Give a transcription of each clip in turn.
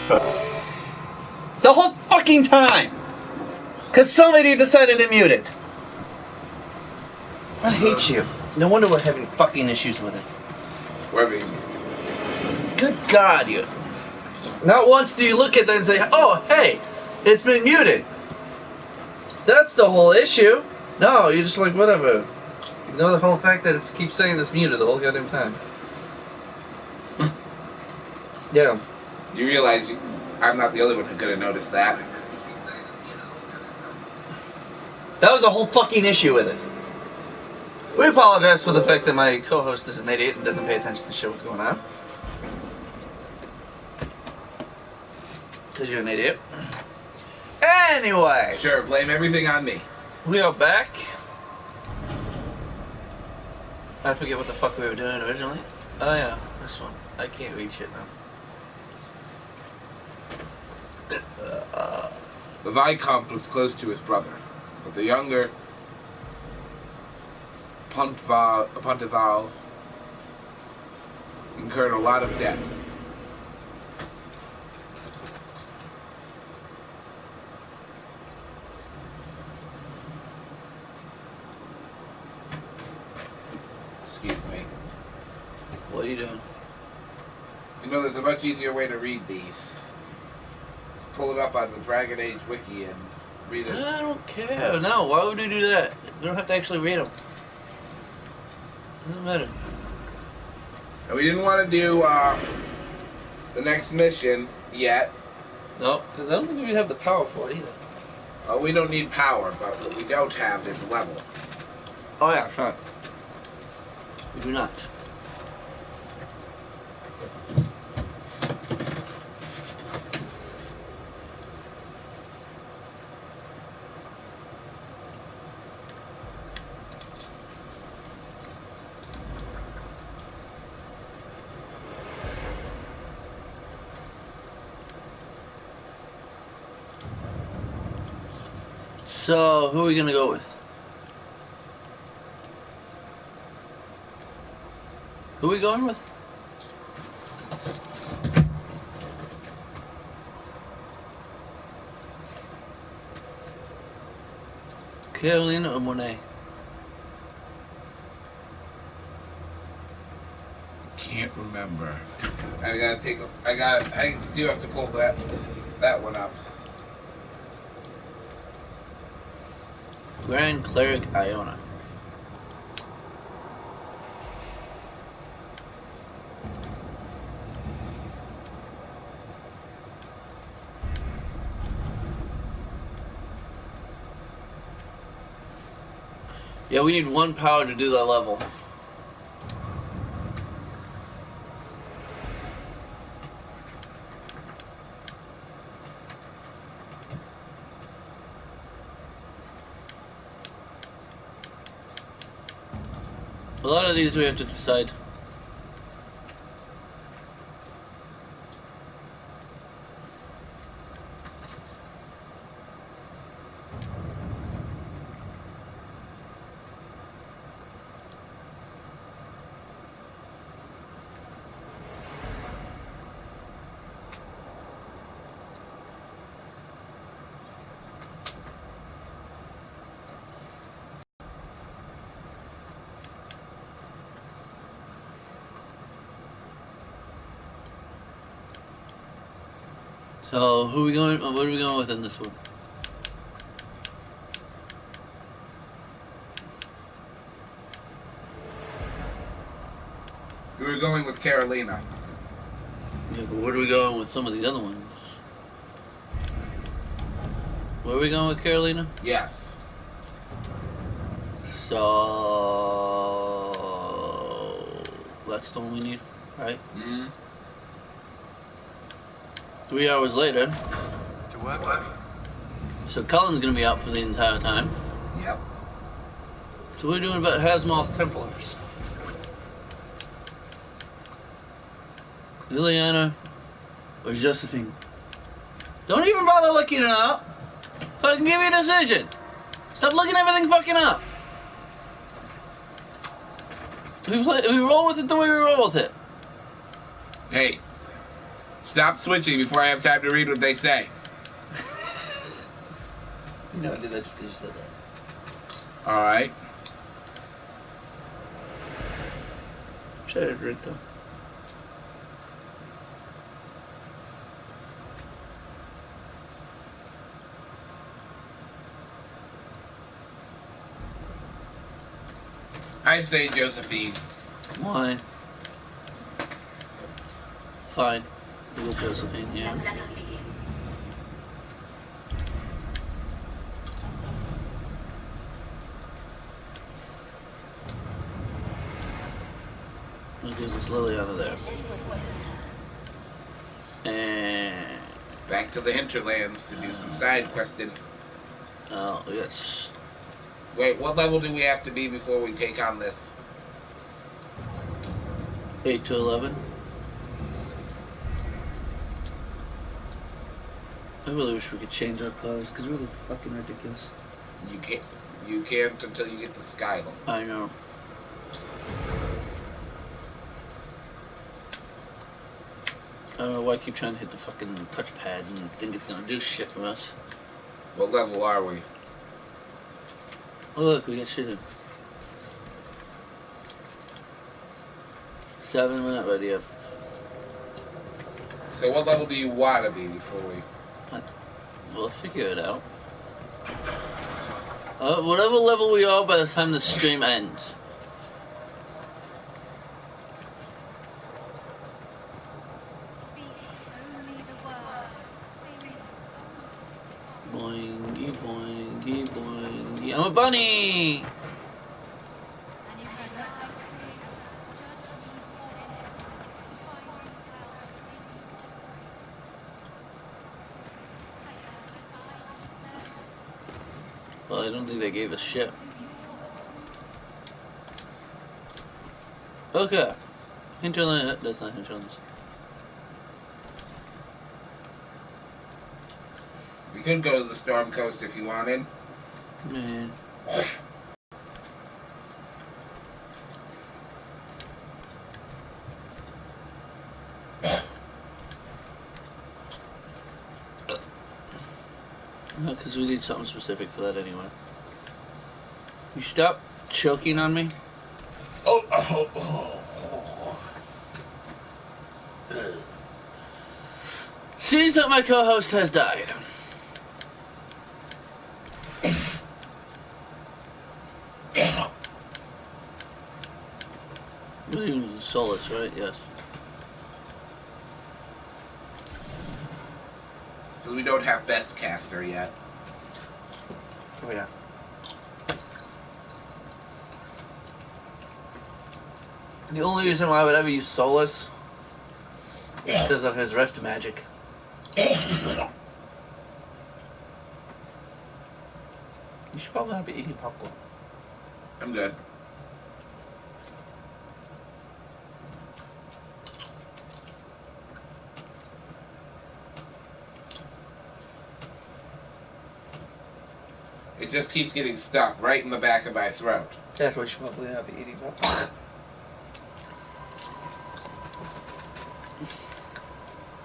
The whole fucking time! Because somebody decided to mute it. I hate you. No wonder we're having fucking issues with it. We're being... Good God, you... Not once do you look at that and say, oh, hey, it's been muted. That's the whole issue. No, you're just like, whatever. Ignore the whole fact that it keeps saying it's muted the whole goddamn time. Yeah. You realize I'm not the only one who could have noticed that. That was the whole fucking issue with it. We apologize for the fact that my co-host is an idiot and doesn't pay attention to shit what's going on. Because you're an idiot. Anyway. Sure, blame everything on me. We are back. I forget what the fuck we were doing originally. Oh yeah, this one. I can't read shit now. The Viscount was close to his brother, but the younger Ponteval incurred a lot of debts. Excuse me. What are you doing? You know, there's a much easier way to read these. Pull it up on the Dragon Age wiki and read it. I don't care. No, why would we do that? We don't have to actually read them. Doesn't matter. And we didn't want to do the next mission yet. No, because I don't think we have the power for it either. We don't need power, but what we don't have is level. Oh yeah, sure. We do not. So, who are we gonna go with? Who are we going with? Carolina or Monet? Can't remember. I do have to pull that one up. Grand Cleric Iona. Yeah, we need one power to do that level. A lot of these we have to decide. So, who are we going? What are we going with in this one? We were going with Carolina. Yeah, but where are we going with some of the other ones? Where are we going with Carolina? Yes. So that's the one we need, right? Mm-hmm. 3 hours later. To what? So Cullen's gonna be out for the entire time. Yep. So what are we doing about Hasmoth Templars? Liliana or Josephine? Don't even bother looking it up. Fucking give me a decision. Stop looking everything fucking up. We roll with it the way we roll with it. Hey, Stop switching before I have time to read what they say. You know I did that just because you said that. Alright. Should I read though? I say Josephine. Why? Fine. We'll go Josephine, yeah. That gives us Lily out of there. And... Back to the hinterlands to do some side questing. Oh, yes. Wait, what level do we have to be before we take on this? 8 to 11. I really wish we could change our clothes, because we look fucking ridiculous. You can't. You can't until you get to Skylar. I know. I don't know why I keep trying to hit the fucking touchpad and think it's gonna do shit for us. What level are we? Oh look, we got shit in. 7, we're not ready yet. So what level do you want to be before we... We'll figure it out. Whatever level we are by the time the stream ends. Boingy, boingy, boingy. I'm a bunny! Well, I don't think they gave us shit. Okay. Hinterland, that's not Hinterlands. We could go to the Storm Coast if you wanted. Man. No, because we need something specific for that anyway. You stop choking on me? Seems that my co-host has died. Williams is Solus, right? Yes. Because we don't have Best Caster yet. Oh yeah. The only reason why I would ever use Solus is because of his rest magic. You should probably not be eating popcorn. I'm good. It just keeps getting stuck right in the back of my throat. That's why you should probably not be eating popcorn.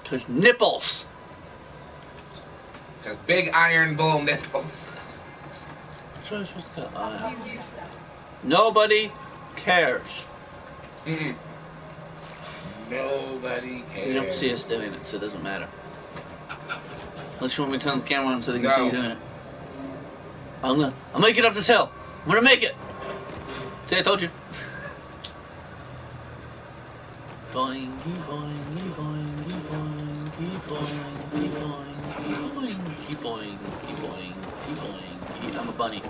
Because nipples! Because big iron bull nipples. That's what I'm supposed to go. Nobody cares. Mm-mm. Nobody cares. You don't see us doing it, so it doesn't matter. Unless you want me to turn the camera on so they can see you doing it. I'll make it up this hill. I'm gonna make it. See, I told you. Boingy, boingy, boingy, boingy, boingy, boingy, boingy, boingy, boingy, boingy. I'm a bunny.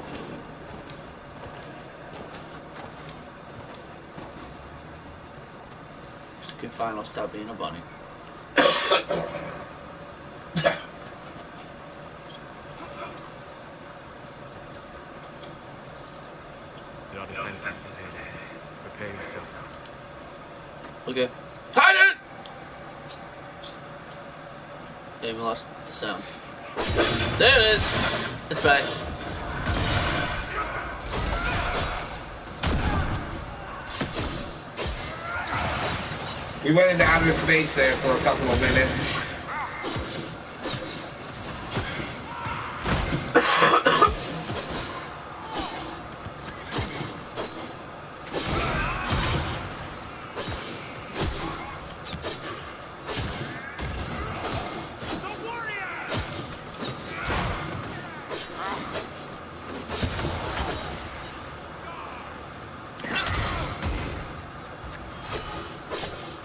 Okay, fine, I'll stop being a bunny. Your defenses prepared. Prepare yourself. Okay. Hide it! Okay, we lost the sound. There it is! It's back. We went into outer space there for a couple of minutes.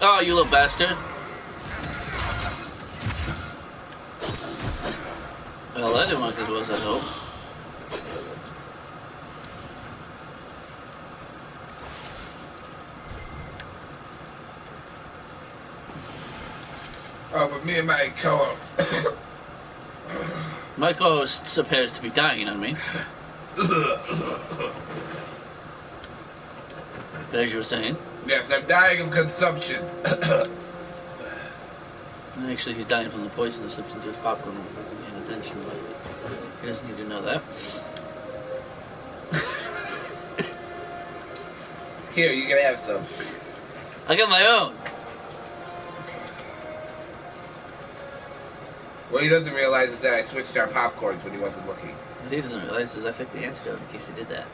Oh, you little bastard. Well, that didn't work as well as I hoped. Oh, but me and my co-host... My co-host appears to be dying, you know what I mean? As you were saying. Yes, I'm dying of consumption. Actually, he's dying from the poison that slips into his popcorn and wasn't paying attention, but he doesn't need to know that. Here, you can have some. I got my own. What he doesn't realize is that I switched our popcorns when he wasn't looking. What he doesn't realize is I took the antidote in case he did that.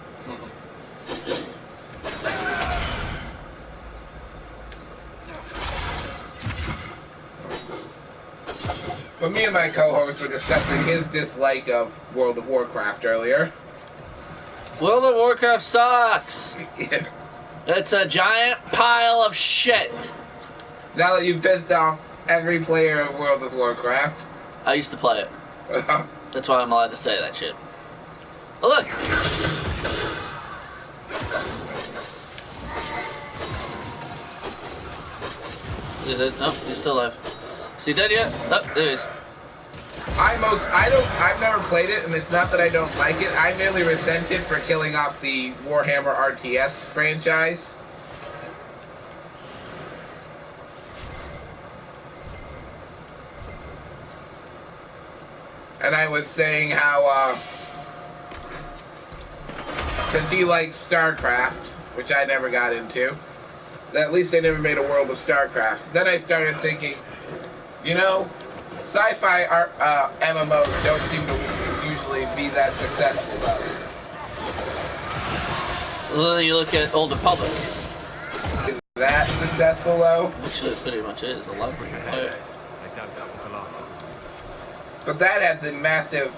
But me and my co-host were discussing his dislike of World of Warcraft earlier. World of Warcraft sucks. Yeah. It's a giant pile of shit. Now that you've pissed off every player of World of Warcraft. I used to play it. That's why I'm allowed to say that shit. Oh, look. Is it? No, he's still alive. Is he dead yet? Oh, there he is. I've never played it, and it's not that I don't like it. I merely resent it for killing off the Warhammer RTS franchise. And I was saying how, because he likes StarCraft, which I never got into. At least they never made a world of StarCraft. Then I started thinking, you know, sci-fi MMOs don't seem to usually be that successful, though. Well, then you look at Old Republic. Is that successful, though? Which it pretty much is. A lot of people play it. But that had the massive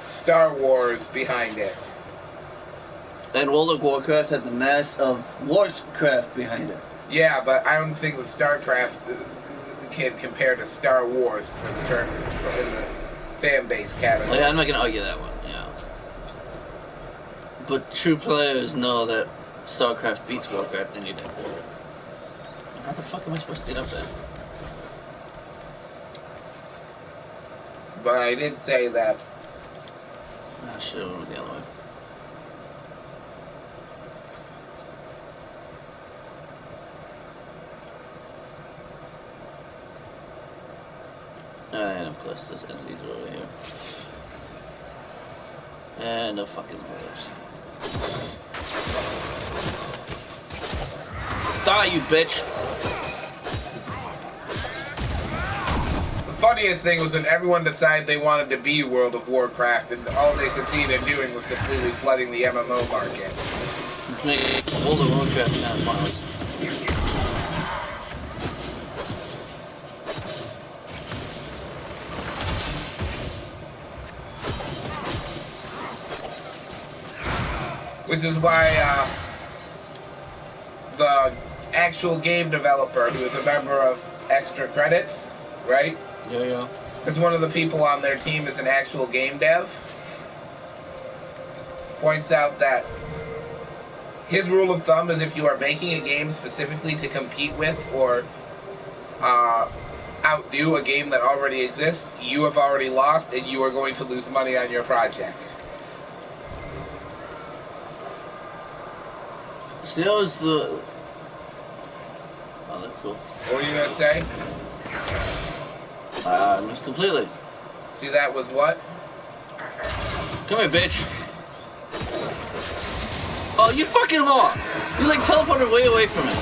Star Wars behind it. And World of Warcraft had the mass of Warcraft behind it. Yeah, but I don't think the StarCraft can compare to Star Wars in the fan base category. Like, I'm not gonna argue that one, yeah. But true players know that StarCraft beats Warcraft any day. How the fuck am I supposed to get up there? But I did say that. I should have went the other way. And of course, those enemies are over here. And no fucking horrors. Die, you bitch! The funniest thing was when everyone decided they wanted to be World of Warcraft, and all they succeeded in doing was completely flooding the MMO market. Make World of Warcraft kind of fun. Which is why the actual game developer, who is a member of Extra Credits, right? Yeah. Because one of the people on their team is an actual game dev, points out that his rule of thumb is if you are making a game specifically to compete with or outdo a game that already exists, you have already lost and you are going to lose money on your project. See, that was the... Oh, that's cool. What were you going to say? I missed completely. See, that was what? Come here, bitch. Oh, you fucking wrong. You like teleported way away from it.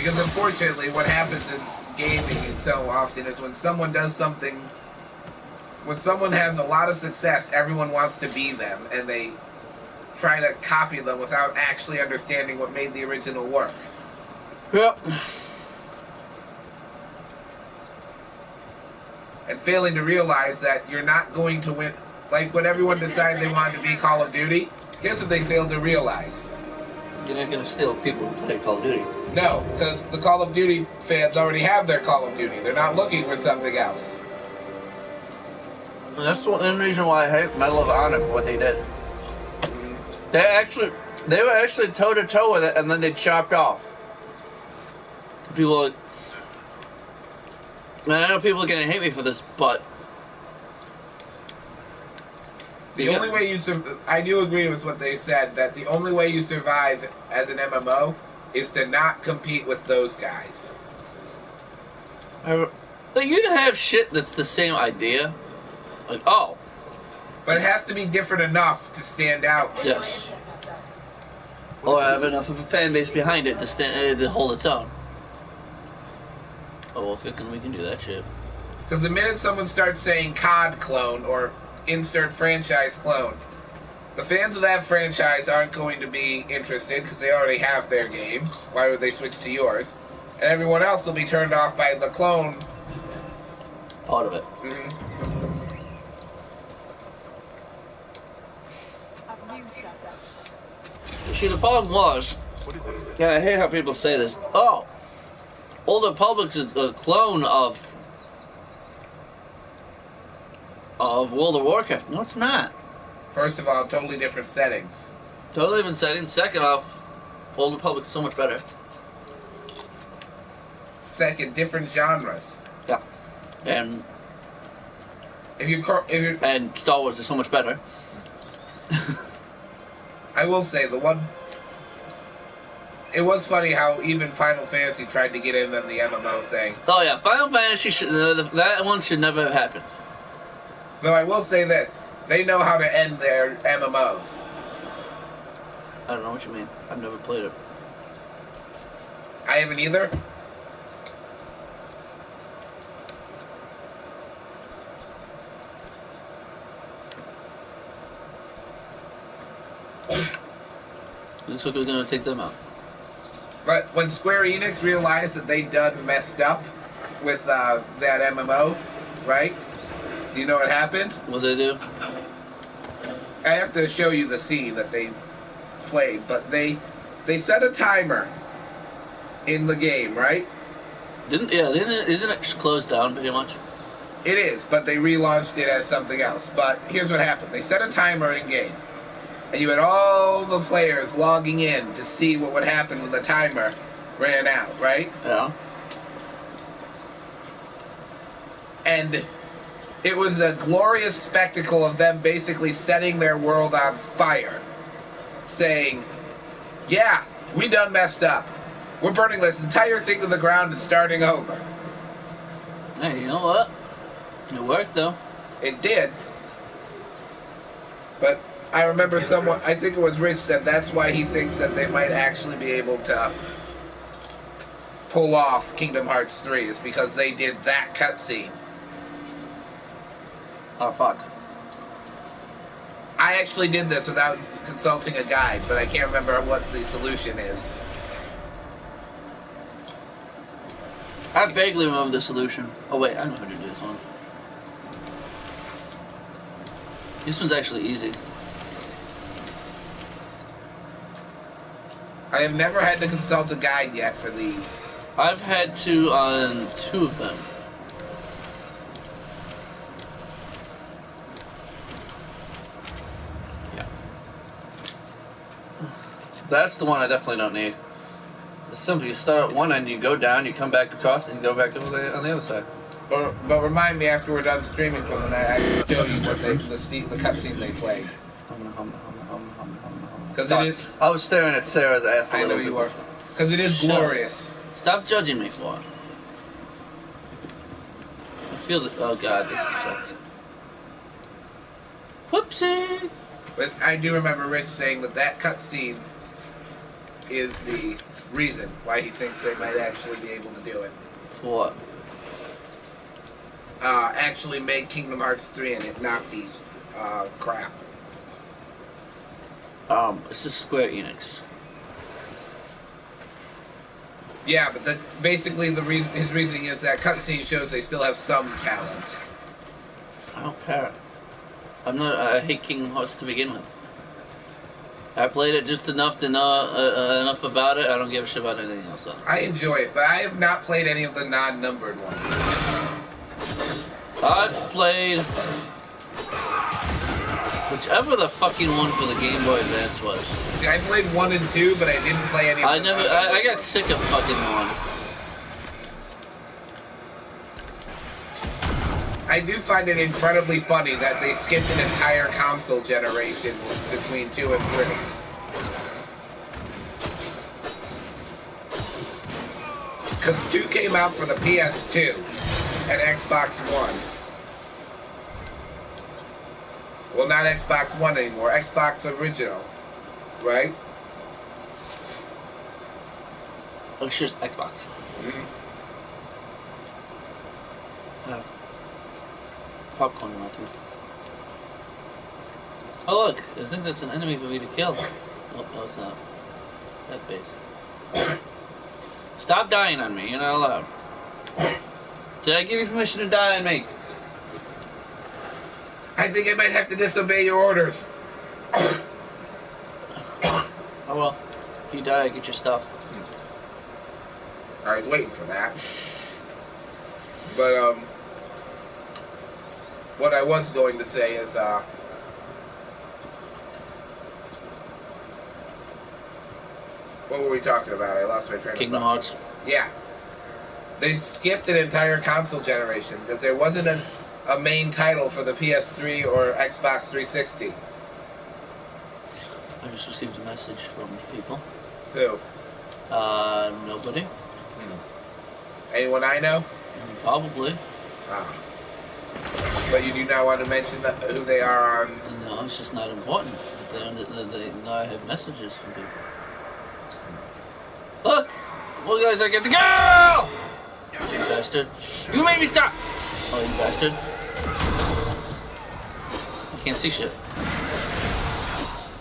Because unfortunately, what happens in gaming so often is when someone does something, when someone has a lot of success, everyone wants to be them, and they try to copy them without actually understanding what made the original work. Yep. And failing to realize that you're not going to win. Like when everyone decided they wanted to be Call of Duty, here's what they failed to realize. You're not gonna steal people who play Call of Duty. No, because the Call of Duty fans already have their Call of Duty. They're not looking for something else. And that's the one reason why I hate Medal of Honor for what they did. They were actually toe to toe with it, and then they chopped off. People, and I know people are gonna hate me for this, but the only way you I do agree with what they said, that the only way you survive as an MMO is to not compete with those guys. Like, you have shit that's the same idea. Like, oh. But it has to be different enough to stand out. Yes. Or have enough of a fan base behind it to hold its own. Oh, well, we can do that shit. Because the minute someone starts saying COD clone or insert franchise clone, the fans of that franchise aren't going to be interested because they already have their game. Why would they switch to yours? And everyone else will be turned off by the clone. Out of it. Mm-hmm. See, the problem was, yeah, I hate how people say this. Oh, Old Republic's a clone of World of Warcraft. No, it's not. First of all, totally different settings. Totally different settings. Second off, Old Republic's so much better. Second, different genres. Yeah, and if you and Star Wars is so much better. I will say it was funny how even Final Fantasy tried to get in on the MMO thing. Oh yeah, Final Fantasy that one should never have happened. Though I will say this, they know how to end their MMOs. I don't know what you mean. I've never played it. I haven't either. Looks like we're gonna take them out. But when Square Enix realized that they done messed up with that MMO, right? You know what happened? What they do? I have to show you the scene that they played, but they set a timer in the game, right? Isn't it closed down pretty much? It is, but they relaunched it as something else. But here's what happened. They set a timer in game. And you had all the players logging in to see what would happen when the timer ran out, right? Yeah. And it was a glorious spectacle of them basically setting their world on fire. Saying, yeah, we done messed up. We're burning this entire thing to the ground and starting over. Hey, you know what? It worked, though. It did. But I remember someone, I think it was Rich, said that's why he thinks that they might actually be able to pull off Kingdom Hearts 3, is because they did that cutscene. Oh, fuck. I actually did this without consulting a guide, but I can't remember what the solution is. I vaguely remember the solution. Oh, wait, I know how to do this one. This one's actually easy. I have never had to consult a guide yet for these. I've had to on 2 of them. Yeah. That's the one I definitely don't need. It's simple. You start at one end, you go down, you come back across, and you go back on the other side. But remind me after we're done streaming from the night, I can show you what the cutscene they played. Because it is. I was staring at Sarah's ass. I know you were. Because it is glorious. Stop judging me for it. I feel that. Oh god, this sucks. Whoopsie. But I do remember Rich saying that cutscene is the reason why he thinks they might actually be able to do it. What? Actually make Kingdom Hearts 3 and it not be crap. It's just Square Enix. Yeah, but basically his reasoning is that cutscene shows they still have some talent. I don't care. I hate Kingdom Hearts to begin with. I played it just enough to know enough about it. I don't give a shit about anything else. I enjoy it, but I have not played any of the non-numbered ones. I've played whichever the fucking one for the Game Boy Advance was. See, I played 1 and 2, but I didn't play any of them. I got sick of fucking 1. I do find it incredibly funny that they skipped an entire console generation between 2 and 3. Because 2 came out for the PS2 and Xbox One. Well, not Xbox One anymore, Xbox Original, right? Oh, it's just Xbox. Mm-hmm. Popcorn in my tooth. Oh look, I think that's an enemy for me to kill. Oh, no it's not. That base. Stop dying on me, you're not allowed. Did I give you permission to die on me? I think I might have to disobey your orders. Oh well, if you die, I get your stuff. I was waiting for that. But, what I was going to say is, what were we talking about? I lost my train of thought. Kingdom Hearts. Yeah. They skipped an entire console generation because there wasn't a main title for the PS3 or Xbox 360. I just received a message from people. Who? Nobody. Anyone I know? Probably. Ah. But you do not want to mention who they are on... No, it's just not important. They know I have messages from people. Look! Well, guys, I get the go! You bastard. You made me stop! Oh, you bastard. I can't see shit.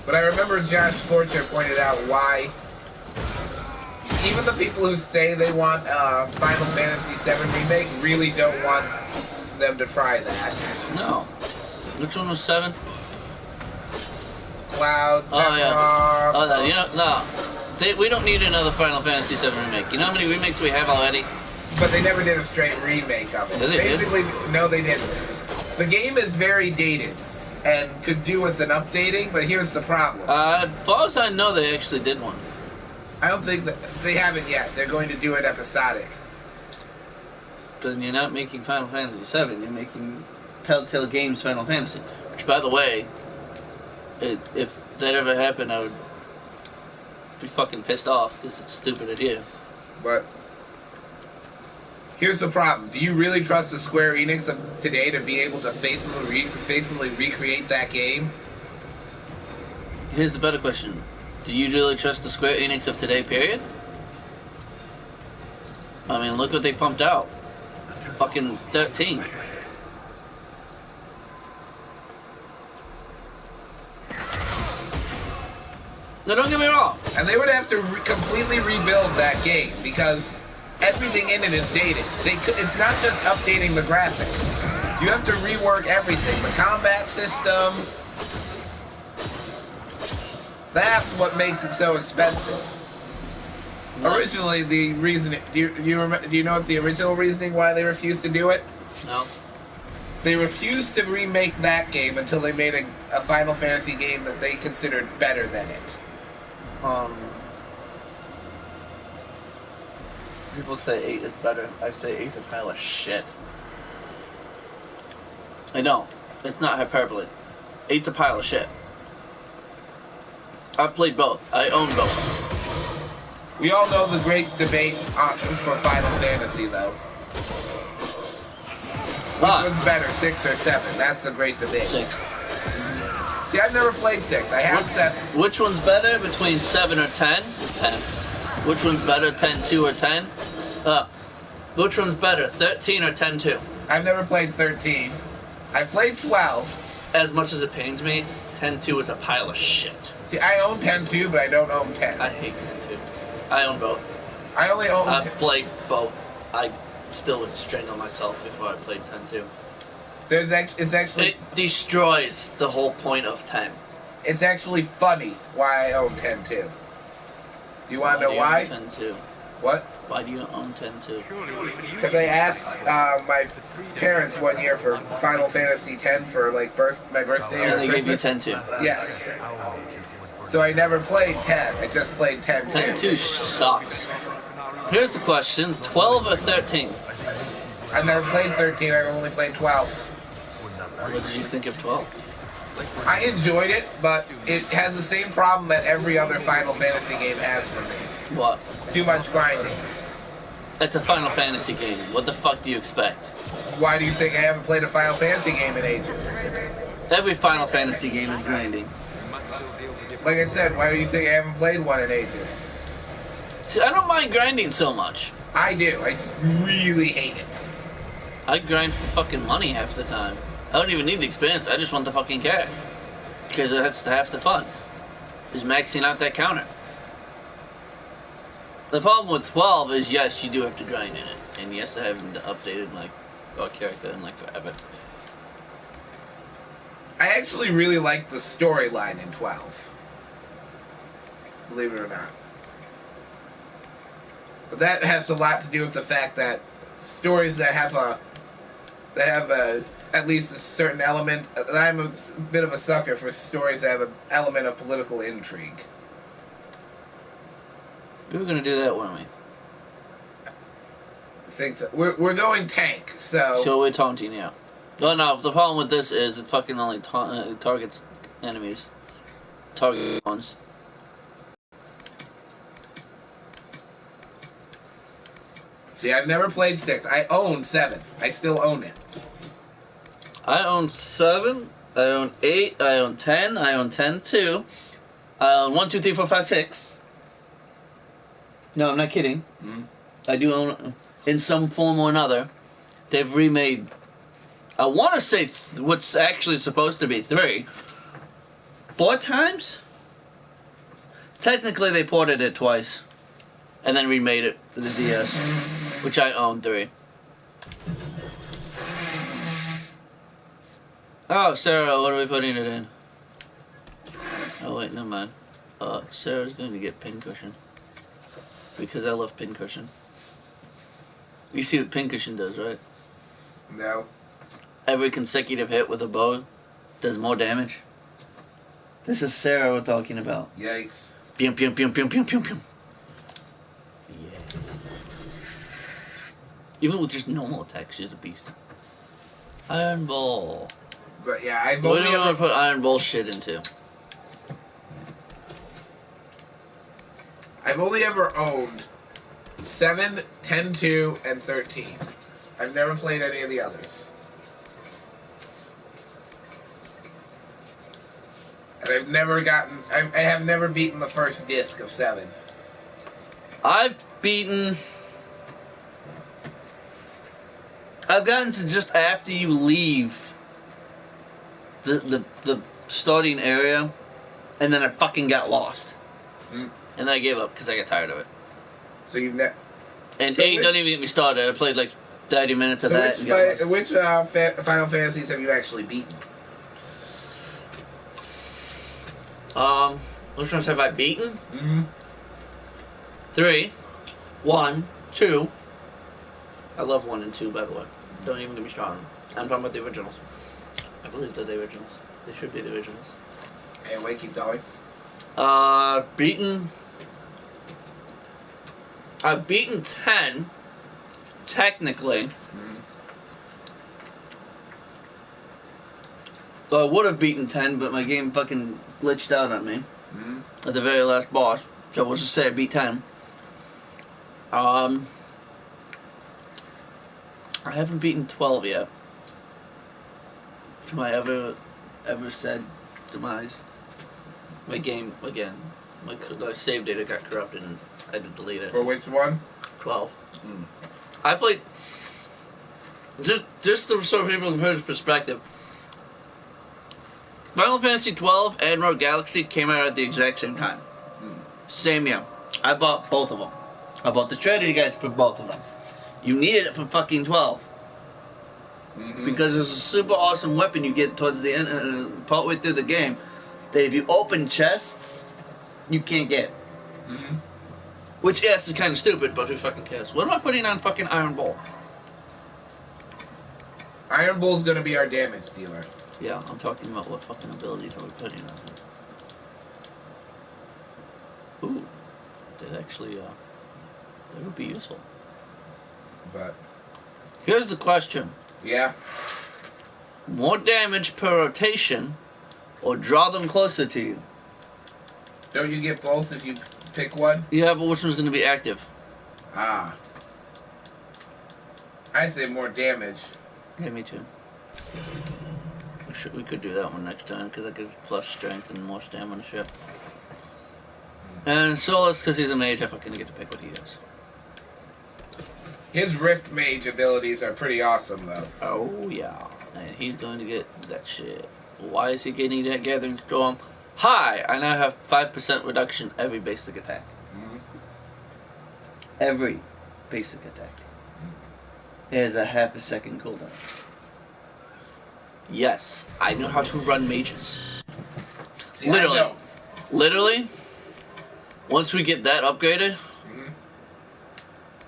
But I remember Josh Fortune pointed out why even the people who say they want Final Fantasy VII Remake really don't want them to try that. No. Which one was 7? Cloud, Sephiroth... Oh, yeah. Oh, no, you know, no. We don't need another Final Fantasy VII Remake. You know how many remakes we have already? But they never did a straight remake of it. Yeah, they Basically, no, they didn't. The game is very dated and could do with an updating, but here's the problem. As far as I know, they actually did one. I don't think that they haven't yet. They're going to do it episodic. Then you're not making Final Fantasy VII. You're making Telltale Games Final Fantasy. Which, by the way, if that ever happened, I would be fucking pissed off because it's a stupid idea. But here's the problem. Do you really trust the Square Enix of today to be able to faithfully recreate that game? Here's the better question. Do you really trust the Square Enix of today, period? I mean, look what they pumped out. Fucking 13. No, don't get me wrong. And they would have to completely rebuild that game because everything in it is dated. It's not just updating the graphics. You have to rework everything. The combat system. That's what makes it so expensive. No. Originally, the reason... Do you know what the original reasoning why they refused to do it? No. They refused to remake that game until they made a Final Fantasy game that they considered better than it. People say 8 is better. I say 8's a pile of shit. I know. It's not hyperbole. 8's a pile of shit. I've played both. I own both. We all know the great debate for Final Fantasy, though. Which one's better, 6 or 7? That's the great debate. 6. See, I've never played 6. I have 7. Which one's better between 7 or 10? 10. Which one's better, 10-2 or 10? Which one's better, 13 or 10-2? I've never played 13. I played 12. As much as it pains me, 10-2 is a pile of shit. See, I own 10-2, but I don't own 10. I hate 10-2. I own both. I only own... I've played both. I still would strangle myself before I played 10-2. It's actually... It destroys the whole point of 10. It's actually funny why I own 10-2. You want to know why? 10-2. What? Why do you own 10-2? Because I asked my parents one year for Final Fantasy X for like my birthday or And they gave you Christmas. 10-2. Yes. So I never played 10. I just played 10-2. 10-2 sucks. Here's the question, 12 or 13? I've never played 13. I've only played 12. What did you think of 12? I enjoyed it, but it has the same problem that every other Final Fantasy game has for me. What? Too much grinding. It's a Final Fantasy game. What the fuck do you expect? Why do you think I haven't played a Final Fantasy game in ages? Every Final Fantasy game is grinding. Like I said, why do you think I haven't played one in ages? See, I don't mind grinding so much. I do. I just really hate it. I grind for fucking money half the time. I don't even need the experience. I just want the fucking cash. Because that's half the fun. Is maxing out that counter. The problem with 12 is, yes, you do have to grind in it. And yes, I haven't updated my character in like forever. I actually really like the storyline in 12. Believe it or not. But that has a lot to do with the fact that stories that have at least a certain element. I'm a bit of a sucker for stories that have an element of political intrigue. We were gonna do that, weren't we? I think so. We're going tank, so. So we're taunting, yeah. Oh no, the problem with this is it fucking only targets enemies. Target ones. See, I've never played 6. I own 7. I still own it. I own 7, I own 8, I own 10, I own 10-2, I own 1, 2, 3, 4, 5, 6. No, I'm not kidding. I do own, in some form or another, they've remade, I want to say what's actually supposed to be 3. 4 times? Technically, they ported it twice. And then remade it for the DS, which I own 3. Oh, Sarah, what are we putting it in? Oh, wait, never mind. Sarah's going to get pincushion. Because I love pincushion. You see what pincushion does, right? No. Every consecutive hit with a bow does more damage. This is Sarah we're talking about. Yikes. Pium, pium, pium, pium, pium, pium, pium. Yeah. Even with just normal attacks, she's a beast. Iron Ball. But yeah, I've What only do you ever, want to put Iron Ball shit into? I've only ever owned 7, 10-2, and 13. I've never played any of the others. And I've never gotten... I have never beaten the first disc of 7. I've gotten to just after you leave the starting area, and then I fucking got lost. And then I gave up because I got tired of it. So you've never... And So 8 which- don't even get me started. I played like 30 minutes of So that. And got lost. which Final Fantasies have you actually beaten? Which ones have I beaten? Mm-hmm. 3, 1, 2. I love 1 and 2, by the way. Don't even get me started. I'm talking about the originals. I believe they're the originals. They should be the originals. Anyway, keep going. Beaten. I've beaten 10, technically. So I would have beaten 10, but my game fucking glitched out on me at the very last boss. So we'll just say I beat 10. I haven't beaten 12 yet. Have I ever said demise. My game, again, my save data got corrupted and I had to delete it. For which one? 12. I played... Just to sort of people in perspective, Final Fantasy 12 and Rogue Galaxy came out at the exact same time. Same year. I bought both of them. I bought the strategy guides for both of them. You needed it for fucking 12. Because it's a super awesome weapon you get towards the end, partway through the game, that if you open chests, you can't get. Which, yes, is kind of stupid, but who fucking cares? What am I putting on fucking Iron Bull? Iron Bull's gonna be our damage dealer. Yeah, I'm talking about what fucking abilities are we putting on him. Ooh, that actually, that would be useful. But here's the question. Yeah. More damage per rotation, or draw them closer to you? Don't you get both if you pick one? Yeah, but which one's going to be active? Ah. I say more damage. Yeah, me too. We could do that one next time, because that gives plus strength and more stamina shit. And Solus, because he's a mage, I fucking get to pick what he is. His Rift Mage abilities are pretty awesome, though. Oh, yeah. And he's going to get that shit. Why is he getting that Gathering Storm? Hi! I now have 5% reduction every basic attack. Every basic attack. It has a half a second cooldown. Yes, I know how to run mages. See, Literally, once we get that upgraded,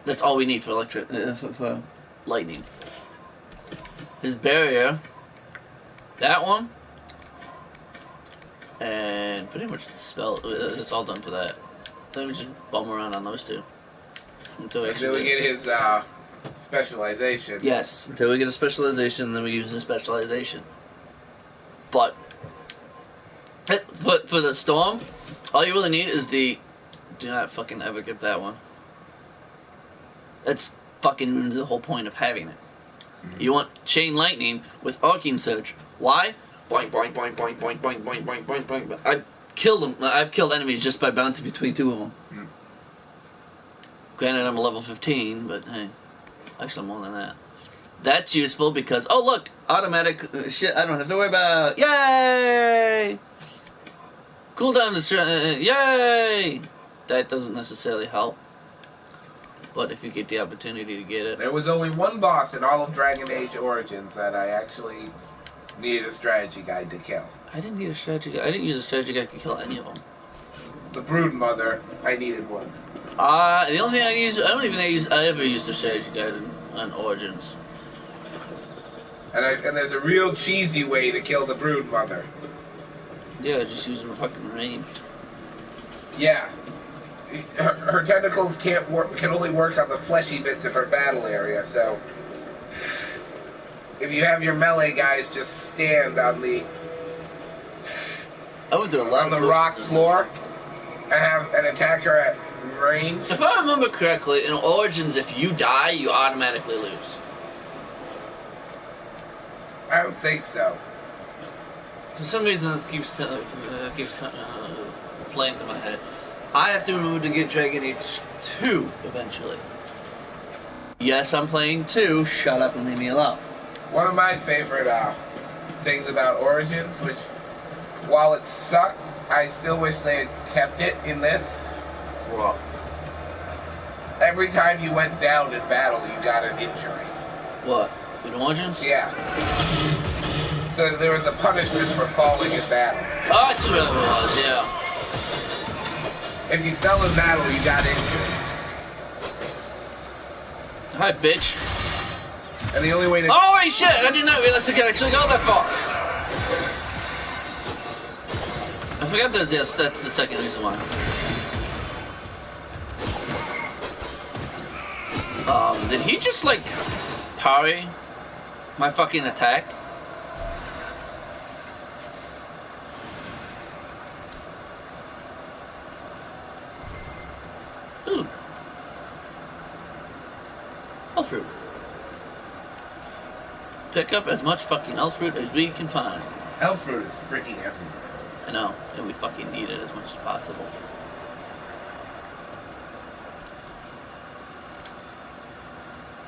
that's all we need for for lightning. His barrier, that one, and pretty much the spell. It's all done for that. Then we just bum around on those two until we get his specialization. Yes, until we get a specialization, then we use the specialization. But for the storm, all you really need is the. Do not fucking ever get that one. That's fucking the whole point of having it. You want chain lightning with arcing surge. Why? Boing boing boing boing boing boing boing boing boing boing. I've killed them. I've killed enemies just by bouncing between two of them. Granted, I'm a level 15, but hey. Actually, more than that. That's useful because, oh look, automatic shit I don't have to worry about. Yay! Cooldown is, yay! That doesn't necessarily help. But if you get the opportunity to get it. There was only one boss in all of Dragon Age Origins that I actually needed a strategy guide to kill. I didn't need a strategy guide. I didn't use a strategy guide to kill any of them. The Brood Mother, I needed one. The only thing I don't even think I ever used a strategy guide on Origins. And there's a real cheesy way to kill the Brood Mother. Yeah, just use them fucking ranged. Yeah. Her tentacles can only work on the fleshy bits of her battle area, so if you have your melee guys just stand on the rock floor and attack her at range. If I remember correctly, in Origins, if you die, you automatically lose. I don't think so. For some reason, it keeps playing through my head. I have to remember to get Dragon Age 2 eventually. Yes, I'm playing 2. Shut up and leave me alone. One of my favorite things about Origins, which, while it sucked, I still wish they had kept it in this. What? Every time you went down in battle, you got an injury. What? In Origins? Yeah. So there was a punishment for falling in battle. Oh, that's what it was, yeah. If you fell in battle, you got injured. Hi, bitch. And the only way to... Oh, wait, shit! I did not realize I could actually go that far. I forgot that's the second reason why. Did he just, like, parry my fucking attack? Ooh. Elf fruit. Pick up as much fucking elf fruit as we can find. Elf fruit is freaking everywhere. I know, and we fucking need it as much as possible.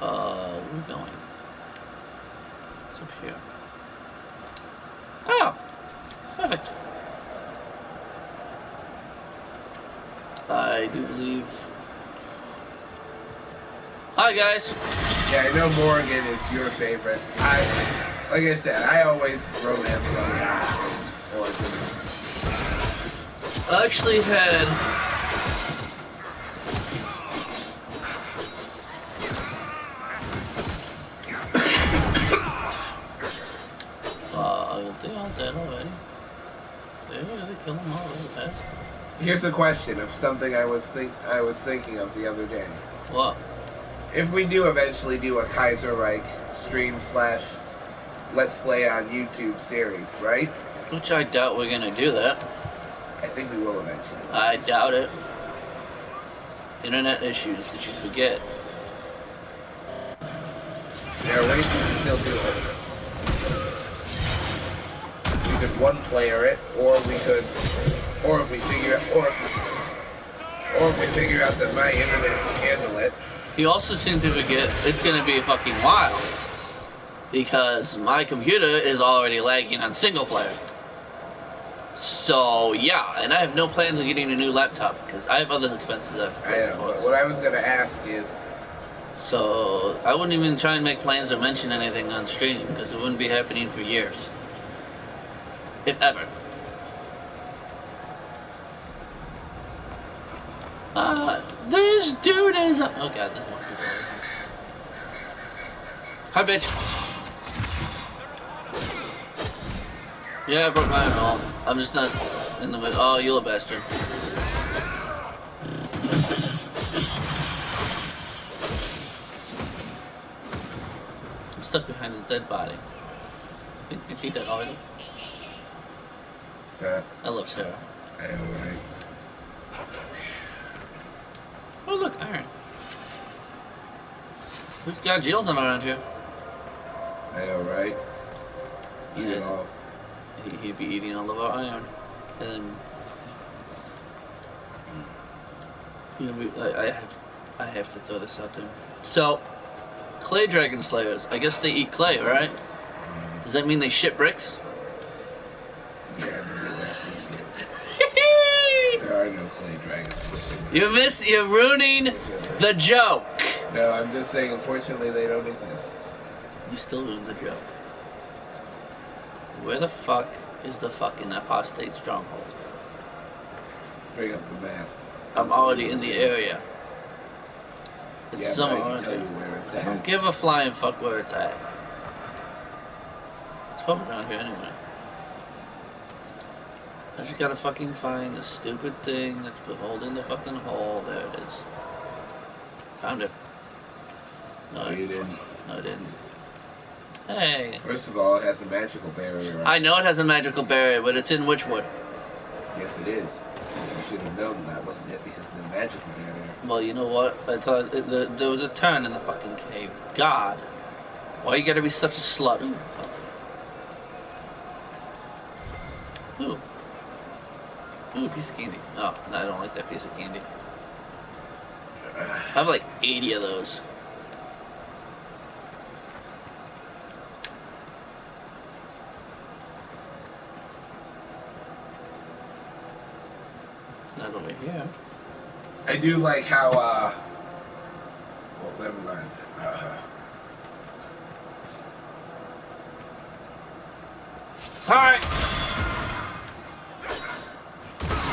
Where are we going? It's up here. Oh! Perfect. I do believe... Hi, guys! Yeah, I know Morgan is your favorite. Like I said, I always romance I actually had... they all dead already. They killed them all really fast. Here's a question of something I was thinking of the other day. What? If we do eventually do a Kaiserreich stream / Let's Play on YouTube series, right? Which I doubt we're gonna do that. I think we will eventually. I doubt it. Internet issues, did you forget? There are ways we can still do it. We could one player it, or if we figure out that my internet can handle it. You also seem to forget it's gonna be a fucking while. Because my computer is already lagging on single player. So, yeah, and I have no plans of getting a new laptop, because I have other expenses I have to pay I know, for. but what I was going to ask is... So, I wouldn't even try and make plans or mention anything on stream, because it wouldn't be happening for years. If ever. This dude is... Oh god, there's more people over here. Hi, bitch. Yeah, I broke my own arm. I'm just not in the middle. Oh, you little bastard. I'm stuck behind his dead body. You see that already? I love Sarah. I know, right? Oh, look, iron. Who's got Jilton around here? I know, right? Eat it all. He'd be eating all of our iron. And then... You know, I have to throw this out there. So, clay dragon slayers. I guess they eat clay, right? Does that mean they shit bricks? Yeah, there are no clay dragons. You're ruining the joke. No, I'm just saying, unfortunately, they don't exist. You still ruined the joke. Where the fuck is the fucking apostate stronghold? Bring up the map. I'm already in the area. It's Yeah, somewhere but I around can tell here. you where it's I don't at. give a flying fuck where it's at. It's probably around here anyway. I just gotta fucking find the stupid thing that's holding the fucking hole. There it is. Found it. No, you didn't. No, I didn't. Hey. First of all, it has a magical barrier around. I know it has a magical barrier, but it's in Witchwood. Yes, it is. You should have known that, wasn't it? Because of the magical barrier. Well, you know what? I thought there was a turn in the fucking cave. God. Why you gotta be such a slut? Ooh. Ooh, a piece of candy. Oh, no, I don't like that piece of candy. I have like 80 of those. It's not over here. I do like how, well, never mind. Alright!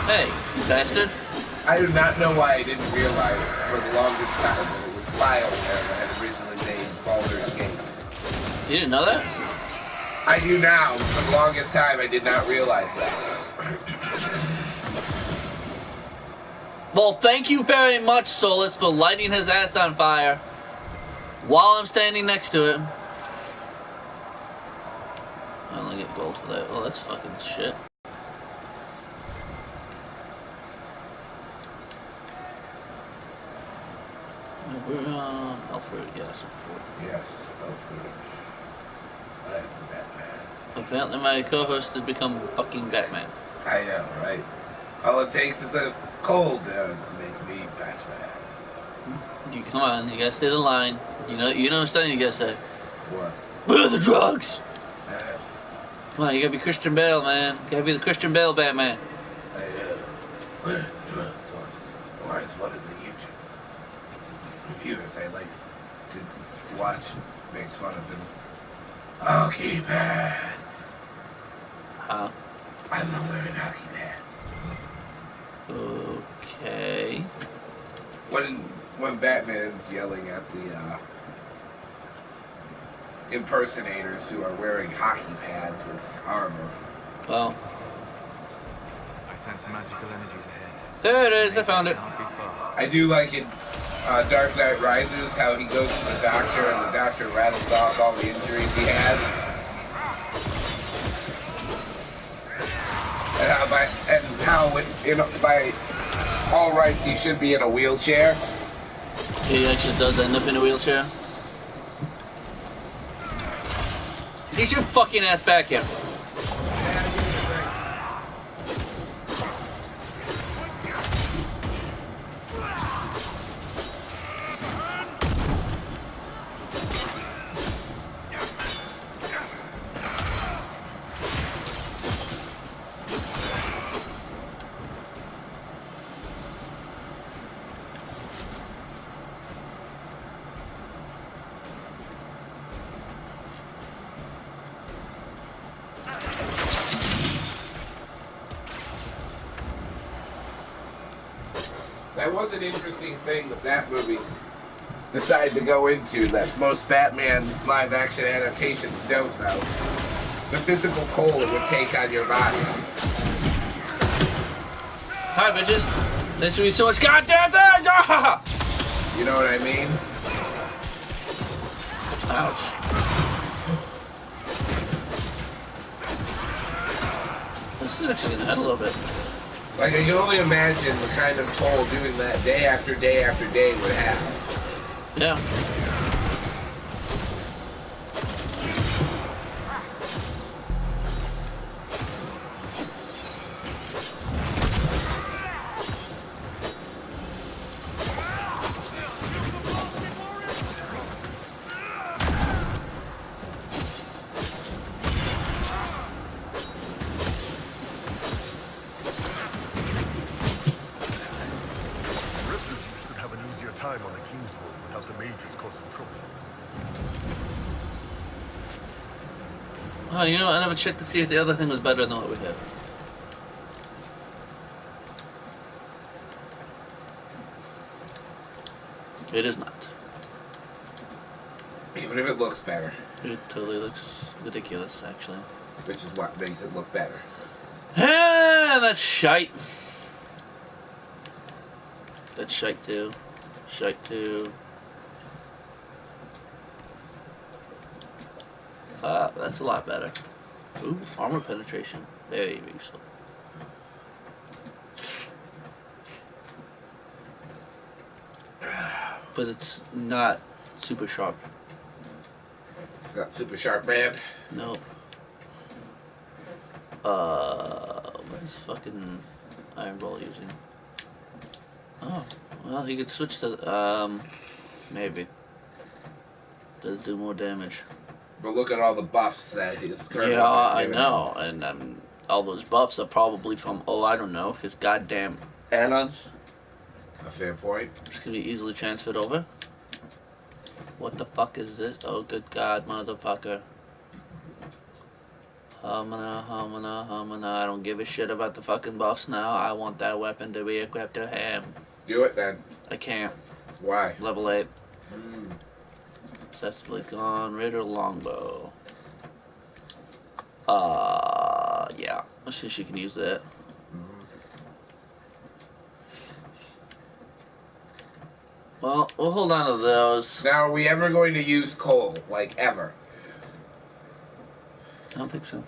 Hey, you bastard. I do not know why I didn't realize for the longest time that it was BioWare that had originally made Baldur's Gate. You didn't know that? I do now. For the longest time, I did not realize that. Well, thank you very much, Solus, for lighting his ass on fire while I'm standing next to it. I only get gold for that. Oh, that's fucking shit. We're Alfred, yes, Alfred. Yes, Alfred. I am Batman. Apparently my co-host has become fucking Batman. I know, right? All it takes is a cold to make me Batman. You come on, you gotta stay the line. You know what you gotta say. What? Where are the drugs? Uh, Come on, you gotta be Christian Bale, man. You gotta be the Christian Bale Batman. where are the drugs? Or as one of the YouTube reviewers I like to watch makes fun of him. Hockey pads. Huh? I love wearing hockey pads. Okay. When Batman's yelling at the impersonators who are wearing hockey pads as armor. Well. I sense magical energies ahead. There it is, I found it. Can't be far. I do like in Dark Knight Rises how he goes to the doctor and the doctor rattles off all the injuries he has. And how by all rights he should be in a wheelchair. He actually does end up in a wheelchair. Get your fucking ass back here. That was an interesting thing that movie decided to go into that most Batman live-action adaptations don't, though. The physical toll it would take on your body. Hi, bitches. There should be so much goddamn thing! Ah! You know what I mean? Ouch. This is actually gonna hurt a little bit. Like, I can only imagine the kind of toll doing that day after day after day would have. Yeah. Time on the King's Road without the mages causing trouble. Oh, you know, I never checked to see if the other thing was better than what we had. It is not. Even if it looks better. It totally looks ridiculous, actually. Which is what makes it look better. Ah, that's shite. That's shite too. Shite too. That's a lot better. Ooh, armor penetration. Very useful. But it's not super sharp. It's not super sharp, man. Nope. What is fucking Iron Ball using? Oh, well, he could switch to, maybe. Does do more damage. But look at all the buffs that his current Yeah, weapon's I giving know, and all those buffs are probably from, oh, I don't know, his goddamn add-ons. him. A fair point. It's gonna be easily transferred over. What the fuck is this? Oh, good God, motherfucker. Humana. I don't give a shit about the fucking buffs now. I want that weapon to be equipped to him. Do it then. I can't. Why? Level 8. Successfully gone. Raider longbow. Yeah. Let's see if she can use that. Well, we'll hold on to those. Now, are we ever going to use coal? Like, ever? I don't think so.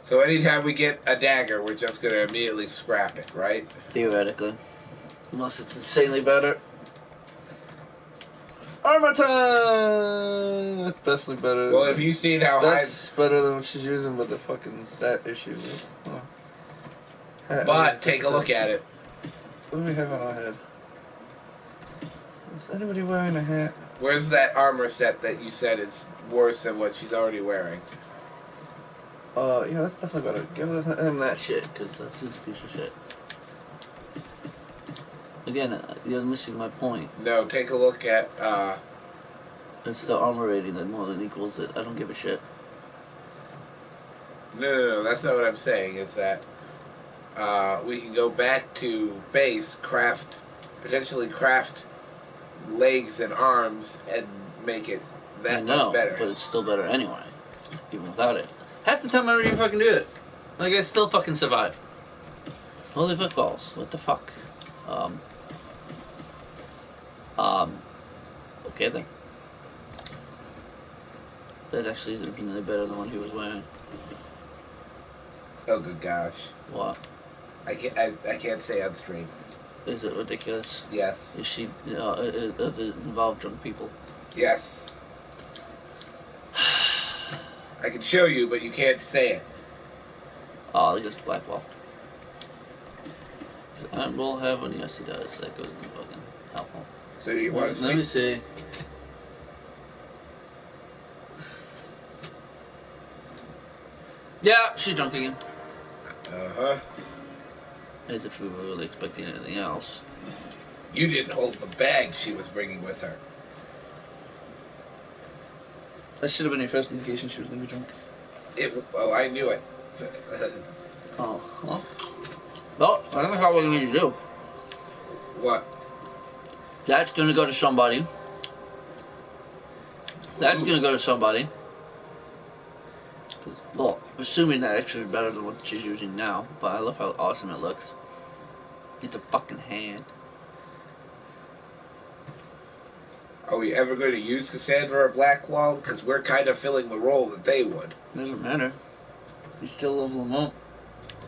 So anytime we get a dagger, we're just going to immediately scrap it, right? Theoretically. Unless it's insanely better. Armor time! That's definitely better. Well, have you seen how That's better than what she's using with the fucking stat issue. Oh. But take a look at it. What do we have on our head? Is anybody wearing a hat? Where's that armor set that you said is worse than what she's already wearing? Yeah, that's definitely better. Give him that shit, because that's his piece of shit. Again, you're missing my point. No, take a look at, It's the armor rating that more than equals it. I don't give a shit. No, that's not what I'm saying. Is that we can go back to base, potentially craft legs and arms, and make it that much better. But it's still better anyway, even without it. Half the time I don't even fucking do it. Like, I still fucking survive. Holy footballs. What the fuck? Okay then. That actually is infinitely better than what he was wearing. Oh good gosh. What? I can't say on stream. Is it ridiculous? Yes. Is she, does it involve drunk people? Yes. I can show you, but you can't say it. Oh, he gets black wall. And we'll have one. Yes, he does. That goes in the fucking helpful. So do you want to see? Let me see. Yeah, she's drunk again. Uh-huh. As if we were really expecting anything else. You didn't hold the bag she was bringing with her. That should have been your first indication she was going to be drunk. Oh, I knew it. Oh, well. Well, I don't know how we're going to do. What? That's going to go to somebody. That's going to go to somebody. Well, assuming that actually is better than what she's using now. But I love how awesome it looks. It's a fucking hand. Are we ever going to use Cassandra or Blackwall? Because we're kind of filling the role that they would. Doesn't matter. You still level them up.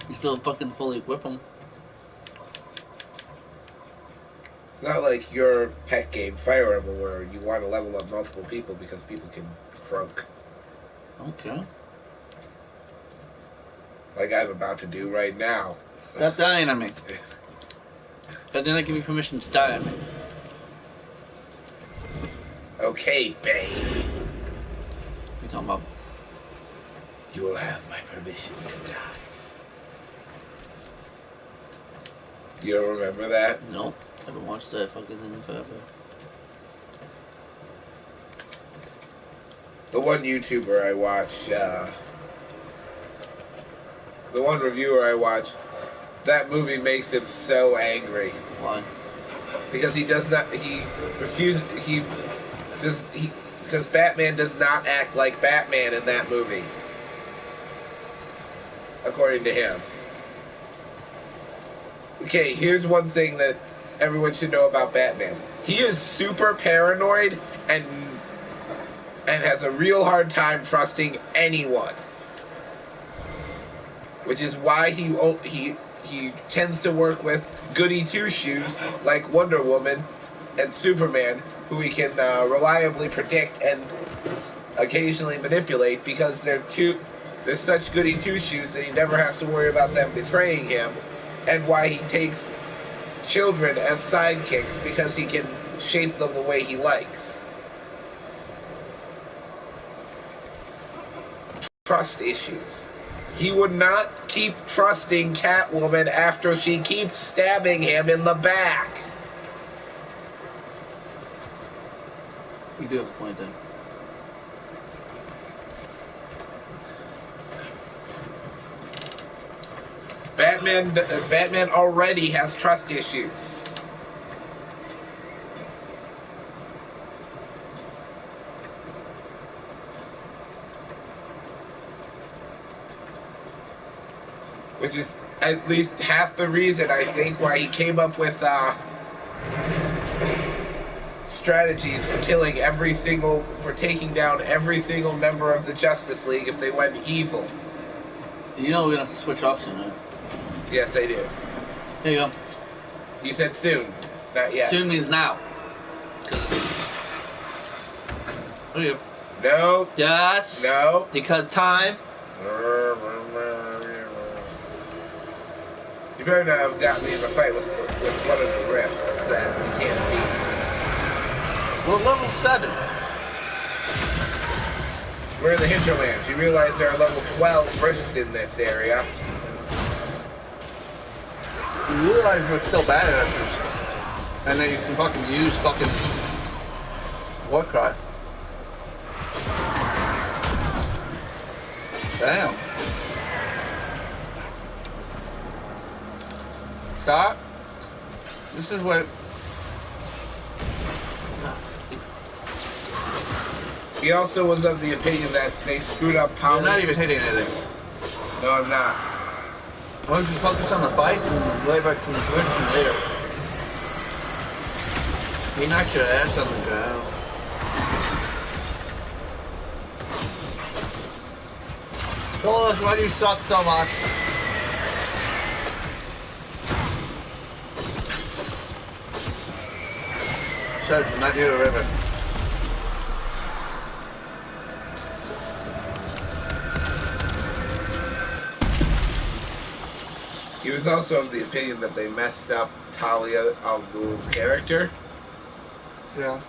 You still fucking fully equip them. It's not like your pet game, Fire Emblem, where you want to level up multiple people because people can croak. Okay. Like I'm about to do right now. Stop dying on me. I did not give you permission to die on me. Okay, babe. What are you talking about? You will have my permission to die. You don't remember that? Nope. I haven't watched that fucking thing in forever. The one YouTuber I watch, the one reviewer I watch, that movie makes him so angry. Why? Because because Batman does not act like Batman in that movie. According to him. Okay, here's one thing that everyone should know about Batman. He is super paranoid and has a real hard time trusting anyone. Which is why he tends to work with goody two-shoes like Wonder Woman and Superman, who he can reliably predict and occasionally manipulate, because there's such goody two-shoes that he never has to worry about them betraying him, and why he takes children as sidekicks, because he can shape them the way he likes. Trust issues. He would not keep trusting Catwoman after she keeps stabbing him in the back. You do have a point then. Batman already has trust issues. Which is at least half the reason, I think, why he came up with strategies for taking down every single member of the Justice League if they went evil. You know we're gonna have to switch off soon, right? Yes, I do. Here you go. You said soon, not yet. Soon means now. There you go. No. Yes. No. Because time. You better not have got me in a fight with one of the rifts that we can't beat. We're level 7. We're in the hinterlands. You realize there are level 12 rifts in this area. You realize we're still bad at this. And then you can fucking use fucking Warcry. Damn. Stop. This is what... He also was of the opinion that they screwed up You're Talia. not even hitting anything. No, I'm not. Why don't you focus on the fight and lay back to the Inquisition later? He knocks your ass on the ground. Tell us why do you suck so much? Shut, not near the river. He was also of the opinion that they messed up Talia al Ghul's character. Yeah.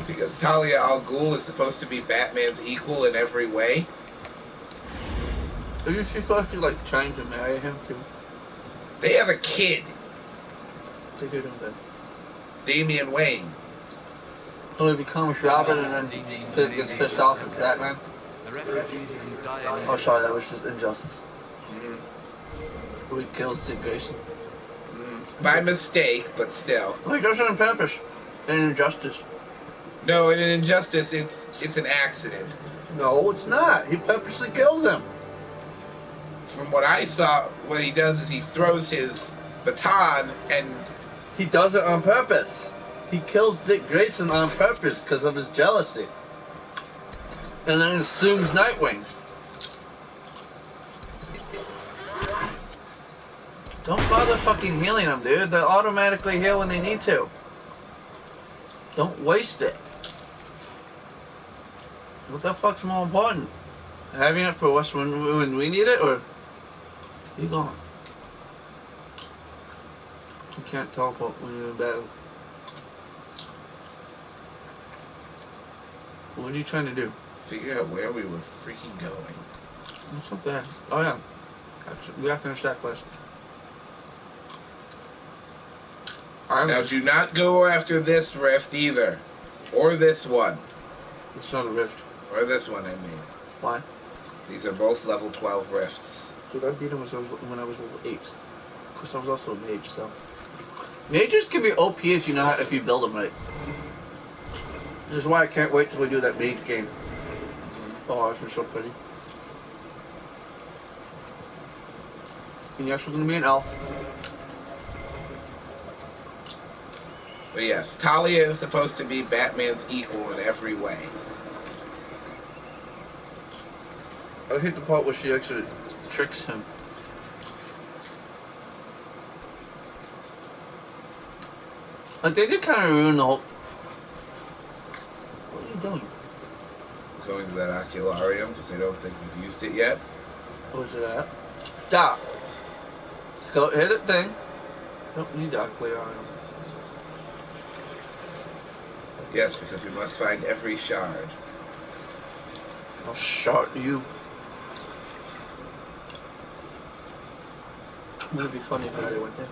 Because Talia al Ghul is supposed to be Batman's equal in every way. So you're supposed to like trying to marry him too? They have a kid, They do that. Damian Wayne. So he becomes Robin and then Sid gets pissed off at Batman? The refugees are in dire need. Oh sorry, that was just Injustice. Mm. So he kills Dick Grayson. By mistake, but still. Oh, he does it on purpose. In Injustice. No, in an Injustice, it's an accident. No, it's not. He purposely kills him. From what I saw, what he does is he throws his baton and He does it on purpose. He kills Dick Grayson on purpose because of his jealousy. And then assumes Nightwing. Don't bother fucking healing them, dude. They'll automatically heal when they need to. Don't waste it. What the fuck's more important? Having it for us when we need it, or you gone? You can't teleport when you're in battle. What are you trying to do? figure out where we were freaking going. What's up there? Oh yeah. We have to finish that quest. Now do not go after this rift either. Or this one. It's not a rift. Or this one, I mean. Why? These are both level 12 rifts. Dude, I beat him when I was level 8. Because I was also a mage, so. Mages can be OP if you know how, if you build them right. Which is why I can't wait till we do that mage game. Oh, it's been so pretty. And yes, we're gonna be an elf. But yes, Talia is supposed to be Batman's equal in every way. I hate the part where she actually tricks him. Like, they did kind of ruin the whole... What are you doing? Going to that Ocularium because I don't think we've used it yet. What's that? Stop. Go hit that thing. Don't need that Ocularium. Yes, because we must find every shard. I'll shot you. It would be funny if I went there.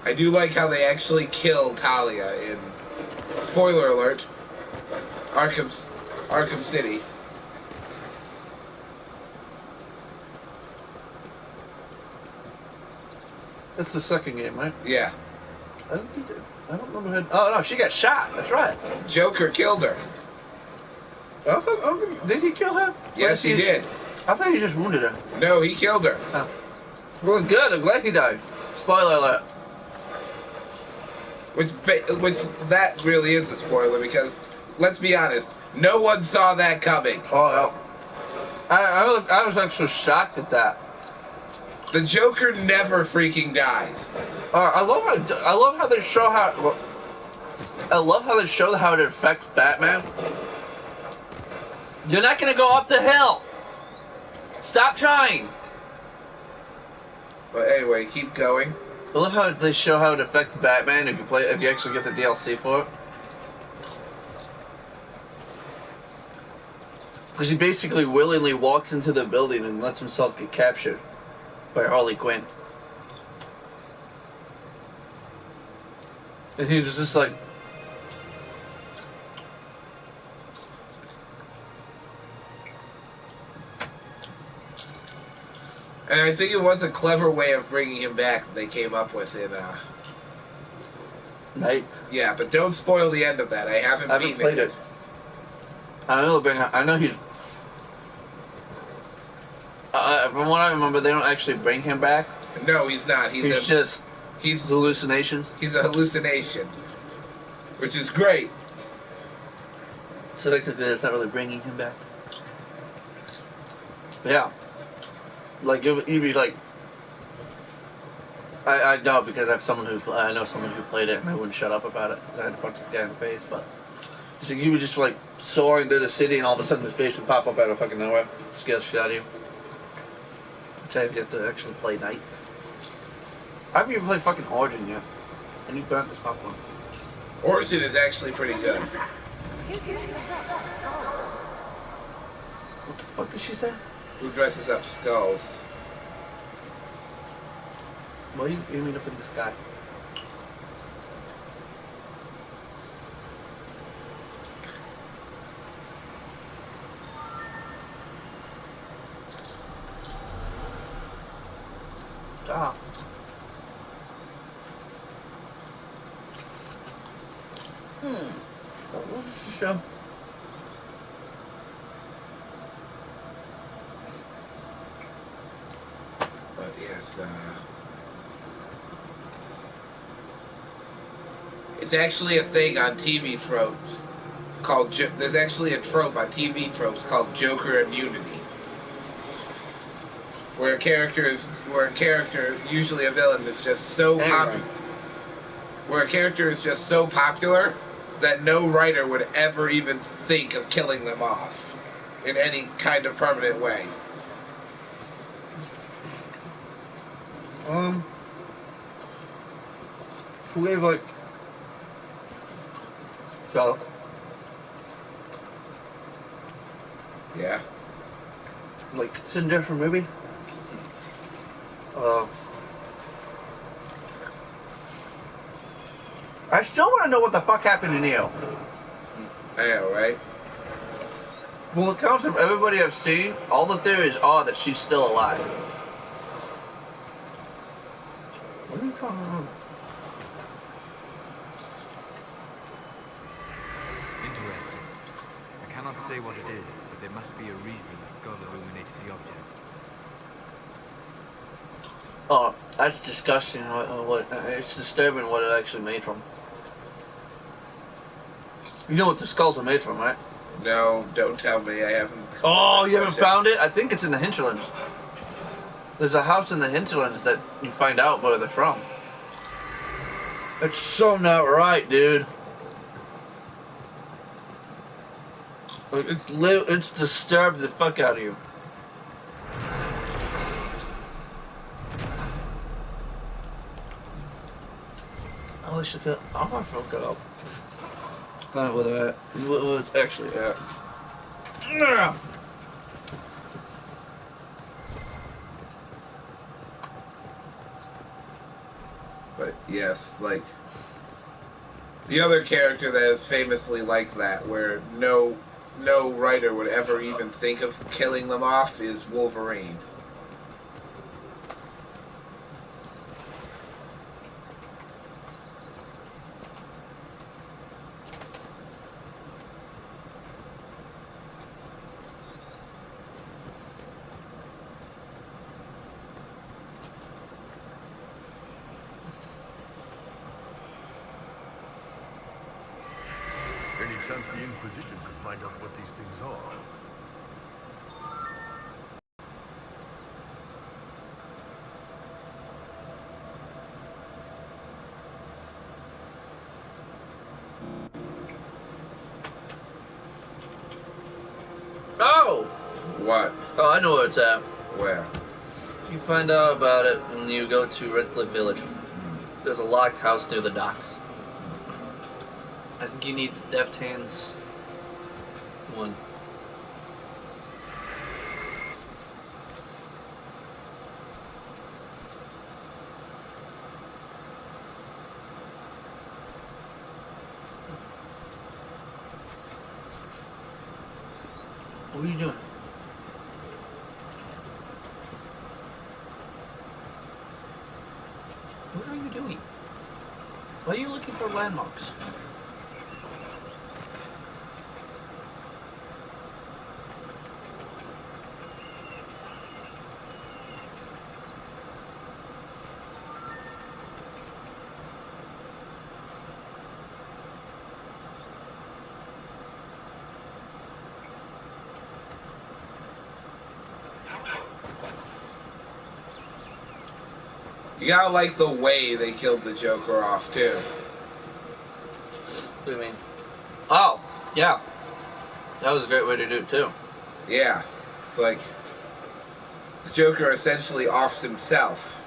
I do like how they actually kill Talia in, spoiler alert, Arkham City. That's the second game, right? Yeah. I don't think that, I don't remember her. Oh no, she got shot. That's right. Joker killed her. I don't think, did he kill her? Yes, he did. I thought he just wounded her. No, he killed her. Oh. Well, good. I'm glad he died. Spoiler alert. Which that really is a spoiler because, let's be honest, no one saw that coming. Oh no. I was actually shocked at that. The Joker never freaking dies. I love how they show how. I love how they show how it affects Batman. You're not gonna go up the hill. Stop trying. But anyway, keep going. I love how they show how it affects Batman if you actually get the DLC for it. Because he basically willingly walks into the building and lets himself get captured by Harley Quinn. And he's just like... And I think it was a clever way of bringing him back that they came up with in, Night. Yeah, but don't spoil the end of that. I haven't played it. I know he's... from what I remember, they don't actually bring him back. No, he's not. He's hallucinations. He's a hallucination, which is great. So technically, it's not really bringing him back. Yeah, like you'd be like, I know because I know someone who played it and I wouldn't shut up about it. I had to punch the guy in the face, but so you would just like soaring through the city and all of a sudden his face would pop up out of fucking nowhere, scare the shit out of you. Which I have yet to actually play Night. I haven't even played fucking Origin yet. And you burnt this popcorn. Origin is actually pretty good. What the fuck did she say? Who dresses up skulls? Why are you aiming up in the sky? Stop. What was the show? But yes, it's actually a thing on TV tropes called. There's actually a trope on TV tropes called Joker immunity, where a character, usually a villain, is just so popular. Where a character is just so popular that no writer would ever even think of killing them off in any kind of permanent way. Who gave like so? Yeah. Like it's a different movie. I still want to know what the fuck happened to Neo. I know, right? Well, it comes from everybody I've seen. All the theories are that she's still alive. What are you talking about? Interesting. I cannot say what it is, but there must be a reason the skull illuminated the object. Oh, that's disgusting. It's disturbing what it actually made from. You know what the skulls are made from, right? No, don't tell me. I haven't. Oh, you haven't found it? I think it's in the hinterlands. There's a house in the hinterlands that you find out where they're from. It's so not right, dude. Like, it's disturbed the fuck out of you. I wish I could. I'm gonna fuck it up. Find out where they're at. Where it's actually at. Yeah. But yes, like the other character that is famously like that, where no writer would ever even think of killing them off, is Wolverine. Any chance the Inquisition could find out what these things are? Oh! What? Oh, I know where it's at. Where? You find out about it when you go to Red Cliff Village. There's a locked house near the docks. I think you need the Deft Hands one. What are you doing? What are you doing? Why are you looking for landmarks? You gotta like the way they killed the Joker off, too. What do you mean? Oh, yeah. That was a great way to do it, too. Yeah. It's like the Joker essentially offs himself.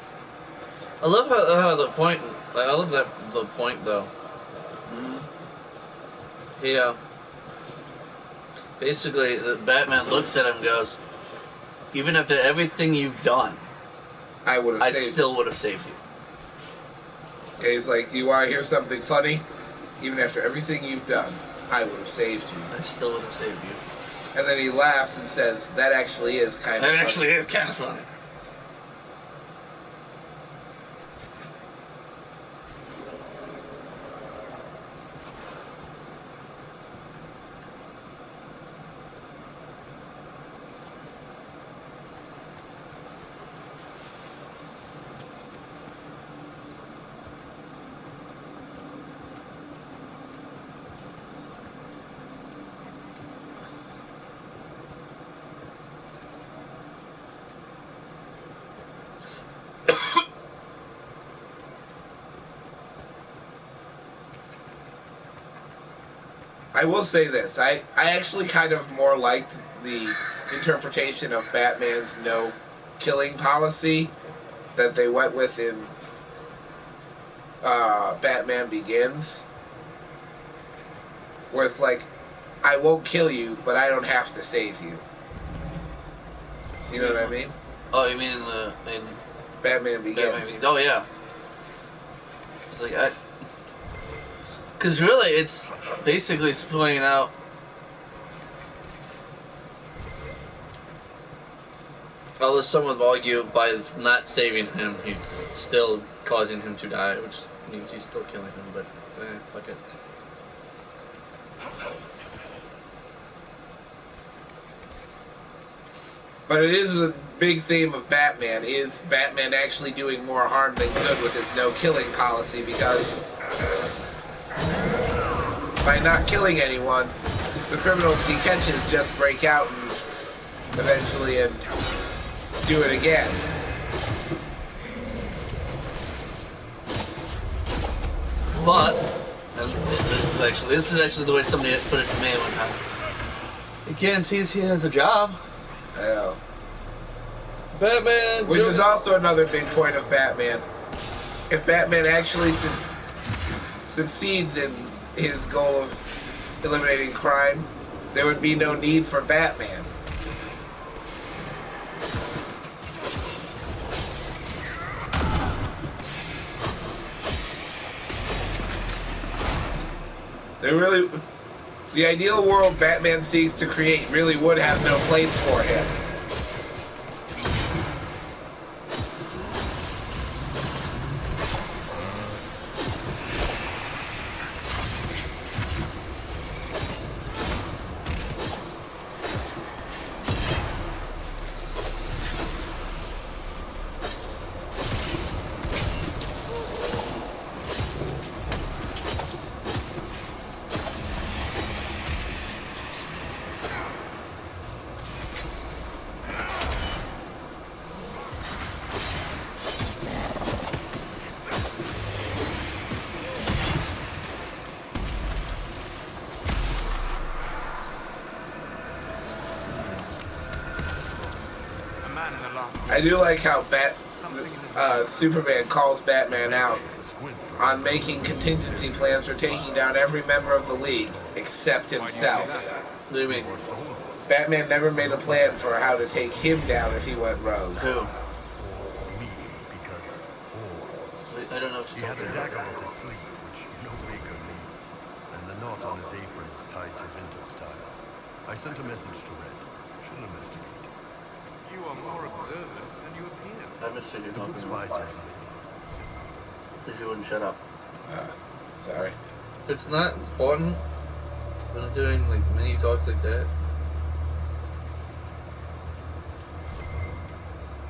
I love how the point. I love that the point though. Mm-hmm. Yeah. Basically, the Batman looks at him and goes, "Even after everything you've done, I still would have saved you." Yeah, he's like, "Do you want to hear something funny? Even after everything you've done, I would have saved you." I still would have saved you. And then he laughs and says, "That actually is kind of funny." That actually is kind of funny. I will say this. I actually kind of more liked the interpretation of Batman's no killing policy that they went with in Batman Begins. Where it's like, I won't kill you, but I don't have to save you. You know what I mean? Oh, you mean in Batman Begins. Batman Begins? Oh yeah. It's like because really, it's basically pointing out. Although some would argue by not saving him, he's still causing him to die, which means he's still killing him, but fuck it. But it is a big theme of Batman, is Batman actually doing more harm than good with his no-killing policy, because by not killing anyone, the criminals he catches just break out and eventually do it again. But and this is actually the way somebody put it to me one time. It guarantees he has a job. Yeah. Batman, which is also another big point of Batman. If Batman actually succeeds in his goal of eliminating crime, there would be no need for Batman. The ideal world Batman seeks to create really would have no place for him. I do like how Superman calls Batman out on making contingency plans for taking down every member of the League except himself. What do you mean? Batman never made a plan for how to take him down if he went rogue. Who? Me, because I don't know what he you're had a talking dagger about. up his sleeve, which no maker needs, and the knot on his apron is tied to vintage style. I sent a message to Red. She'll investigate. You are more observant than you appear. I missed what you're The good talking spies about. usually If you wouldn't shut up. Sorry. It's not important when I'm doing like mini talks like that.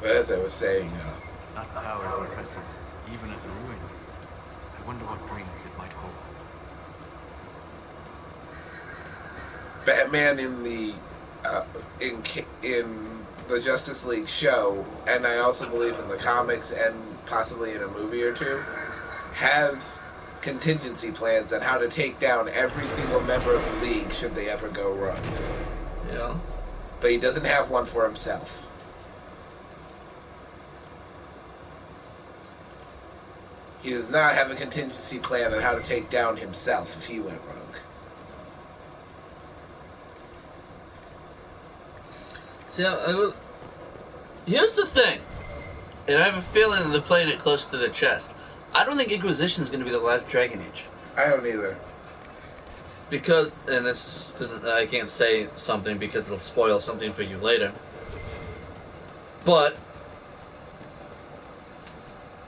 But as I was saying, That tower is impressive, even as a ruin. I wonder what dreams it might hold. Batman in the the Justice League show, and I also believe in the comics and possibly in a movie or two, has contingency plans on how to take down every single member of the League should they ever go rogue. Yeah. But he doesn't have one for himself. He does not have a contingency plan on how to take down himself if he went rogue. See, here's the thing, and I have a feeling they're playing it close to the chest. I don't think Inquisition is going to be the last Dragon Age. I don't either. Because, and this, I can't say something because it'll spoil something for you later. But,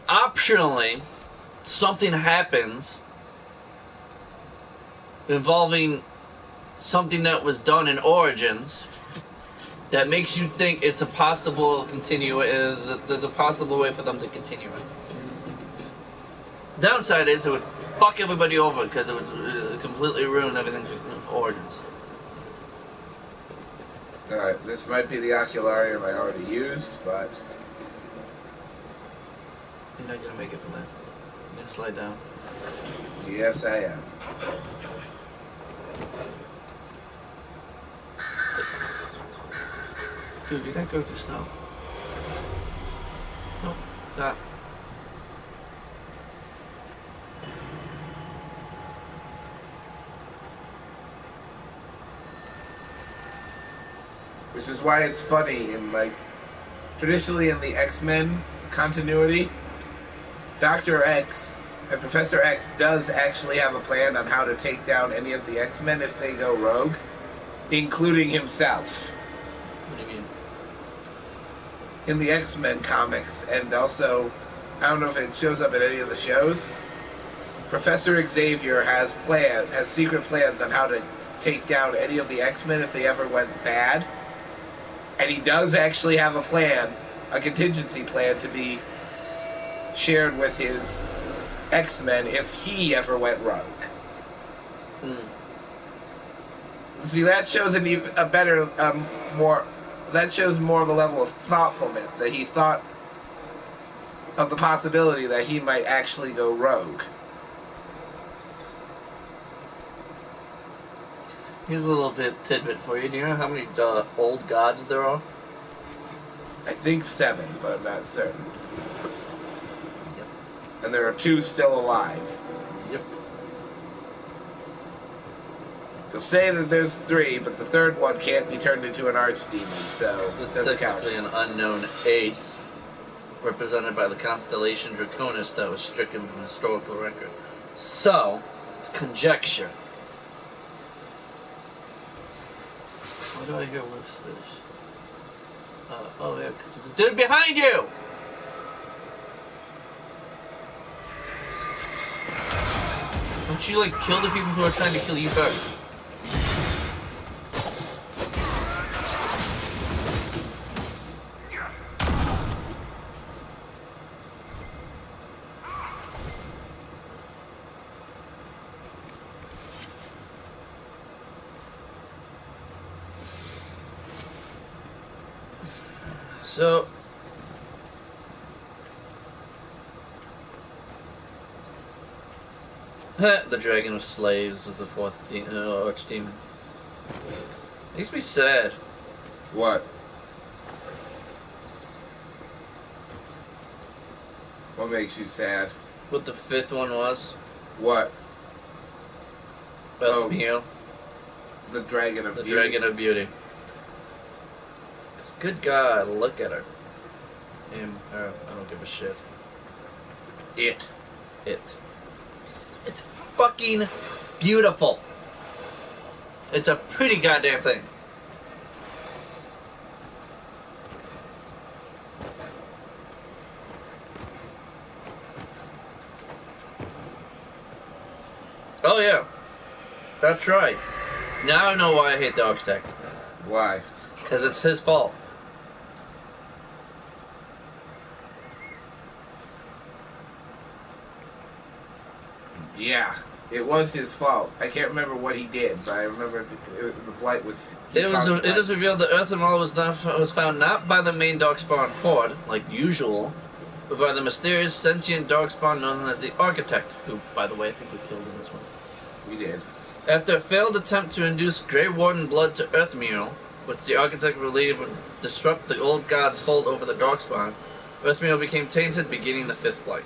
optionally, something happens involving something that was done in Origins that makes you think it's a possible there's a possible way for them to continue it. Downside is it would fuck everybody over because it would completely ruin everything for Origins. This might be the ocularium I already used, but You're not gonna make it from that. You're gonna slide down. yes, I am. Dude, you gotta go through snow. Nope, stop. Which is why it's funny in traditionally in the X-Men continuity, Dr. X and Professor X does actually have a plan on how to take down any of the X-Men if they go rogue, including himself. What do you mean? In the X-Men comics, and also, I don't know if it shows up in any of the shows, Professor Xavier has secret plans on how to take down any of the X-Men if they ever went bad. And he does actually have a plan, a contingency plan to be shared with his X-Men if he ever went rogue. See, that shows that shows more of a level of thoughtfulness, that he thought of the possibility that he might actually go rogue. Here's a little bit tidbit for you. Do you know how many old gods there are? I think 7, but I'm not certain. Yep. And there are 2 still alive. Yep. You'll say that there's 3, but the third one can't be turned into an archdemon, so it It's doesn't count. technically an unknown eighth, represented by the constellation Draconis that was stricken from historical record. So, it's conjecture. Why do I hear worse fish? Oh yeah, because it's a dude behind you! Don't you, kill the people who are trying to kill you first? So, the Dragon of Slaves was the 4th archdemon. Makes me sad. What? What makes you sad? What the fifth one was? What? Beth Meal. The Dragon of Beauty. The Dragon of Beauty. Good God, look at her. Him, her, I don't give a shit. It. It's fucking beautiful. It's a pretty goddamn thing. Oh yeah, that's right. Now I know why I hate the architect. Why? Because it's his fault. Yeah, it was his fault. I can't remember what he did, but I remember the blight was. It is revealed that Earth and All was found not by the main darkspawn horde, like usual, but by the mysterious sentient darkspawn known as the Architect, who, by the way, I think we killed in this one. We did. After a failed attempt to induce Grey Warden blood to Earthmeal, which the Architect believed would disrupt the old god's hold over the darkspawn, Earthmeal became tainted, beginning the fifth blight.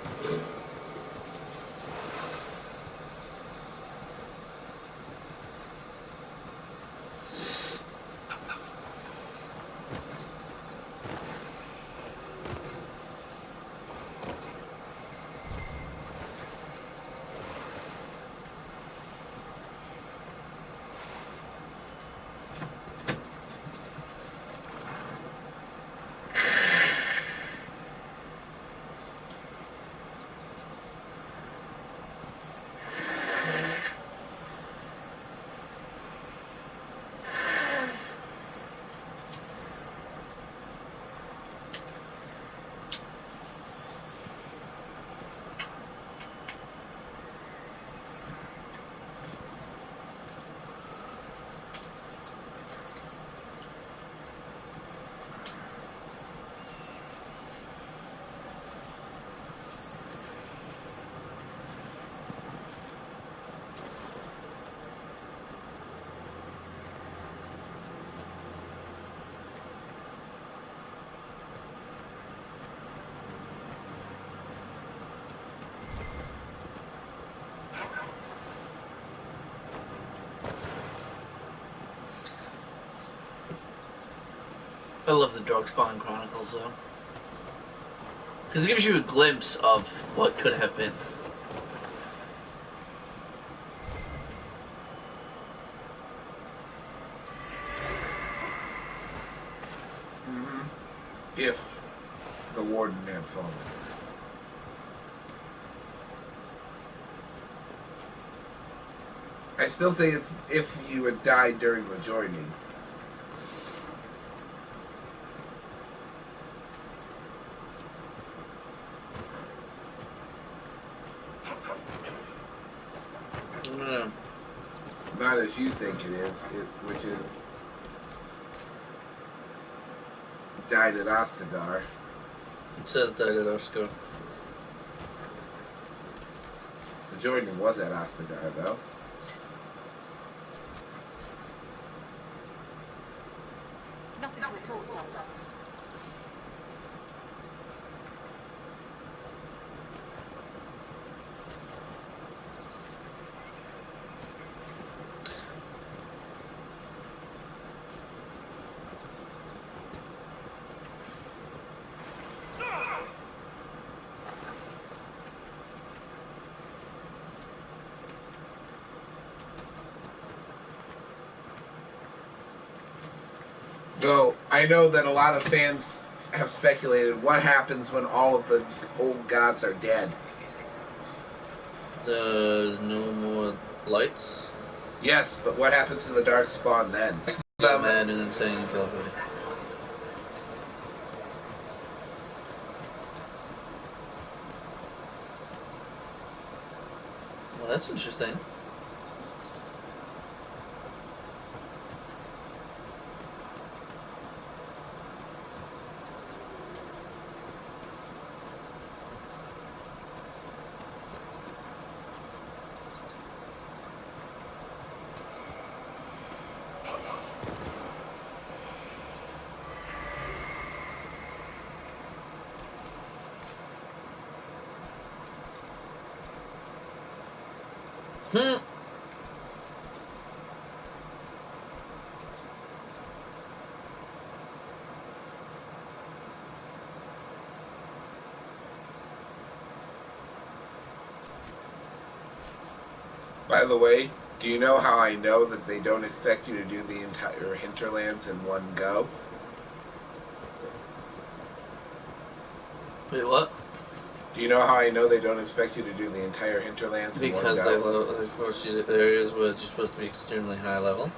I love the Darkspawn Chronicles, though. Because it gives you a glimpse of what could have been. If the Warden had fallen. I still think it's if you had died during the joining. Not as you think it is, which is died at Ostagar. It says died at Ostagar. The joining was at Ostagar, though. Nothing to report, sir. Though I know that a lot of fans have speculated what happens when all of the old gods are dead. There's no more lights? Yes, but what happens to the Darkspawn then? Get mad and insane and kill everybody. Well, that's interesting. Hmm. By the way, do you know how I know that they don't expect you to do the entire hinterlands in one go? Wait, what? Do you know how I know they don't expect you to do the entire hinterlands in one Because go? they force you to areas where you're supposed to be extremely high level.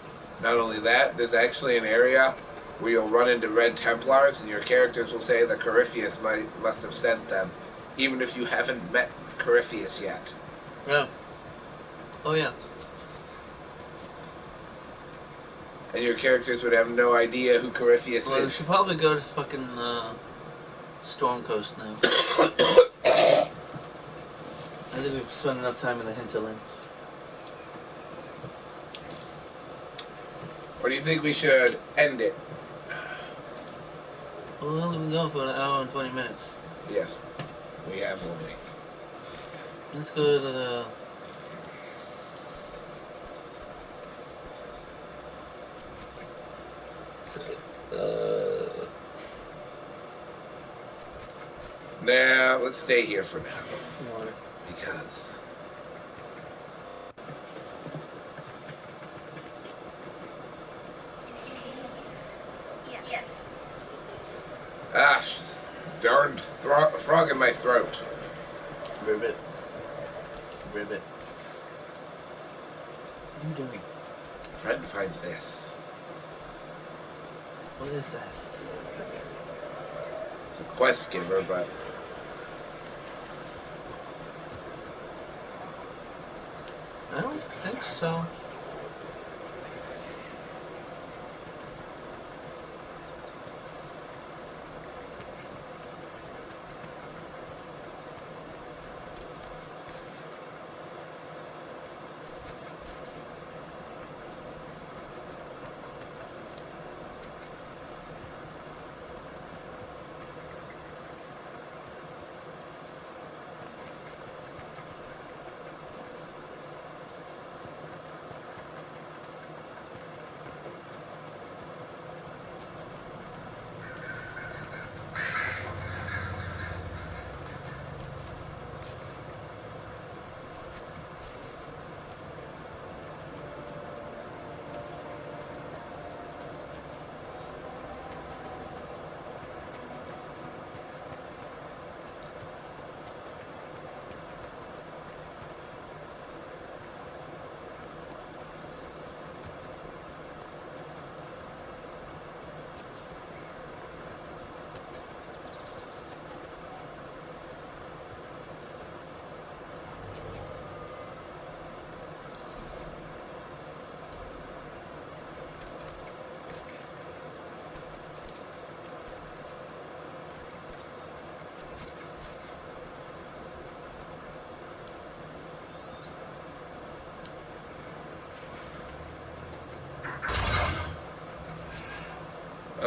Not only that, there's actually an area where you'll run into Red Templars, and your characters will say that Corypheus must have sent them, even if you haven't met Corypheus yet. Yeah. Oh yeah. And your characters would have no idea who Corypheus Well, we is. should probably go to fucking Storm Coast now. I think we've spent enough time in the hinterlands. Or do you think we should end it? Well, we've only been going for an hour and 20 minutes. Yes, we have only. Let's go to the... Nah, let's stay here for now. water. Because... Yes. Ah, darn frog in my throat. Ribbit. Ribbit. What are you doing? Trying to find this. What is that? It's a quest giver, but... I don't think so.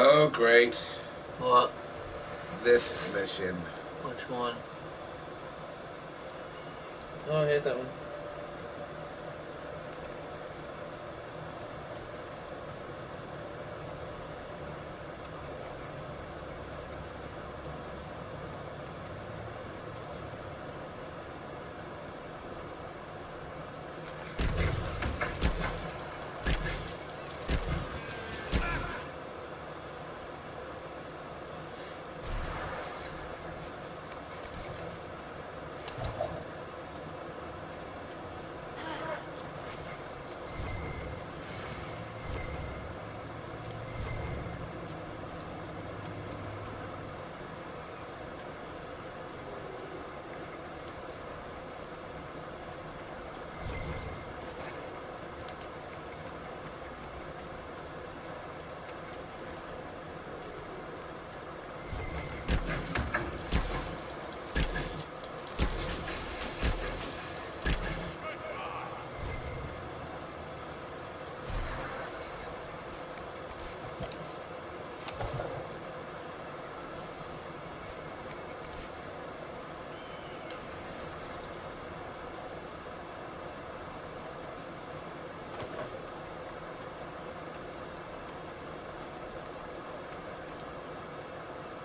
Oh, great. What? This mission. Which one? Oh, I hate that one.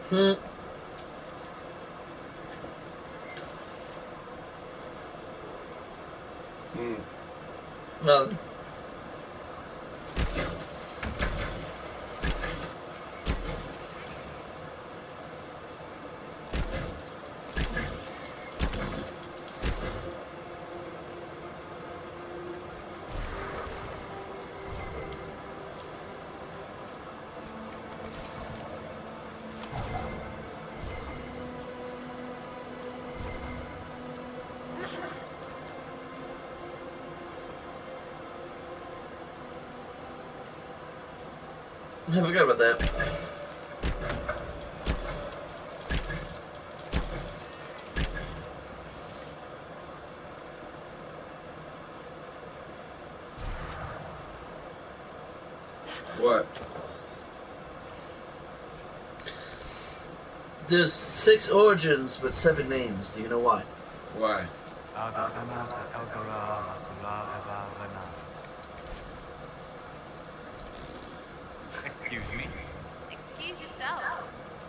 Hmm. Hmm. Well, I forgot about that. What? There's 6 origins with 7 names. Do you know why? Why? Excuse me? Excuse yourself.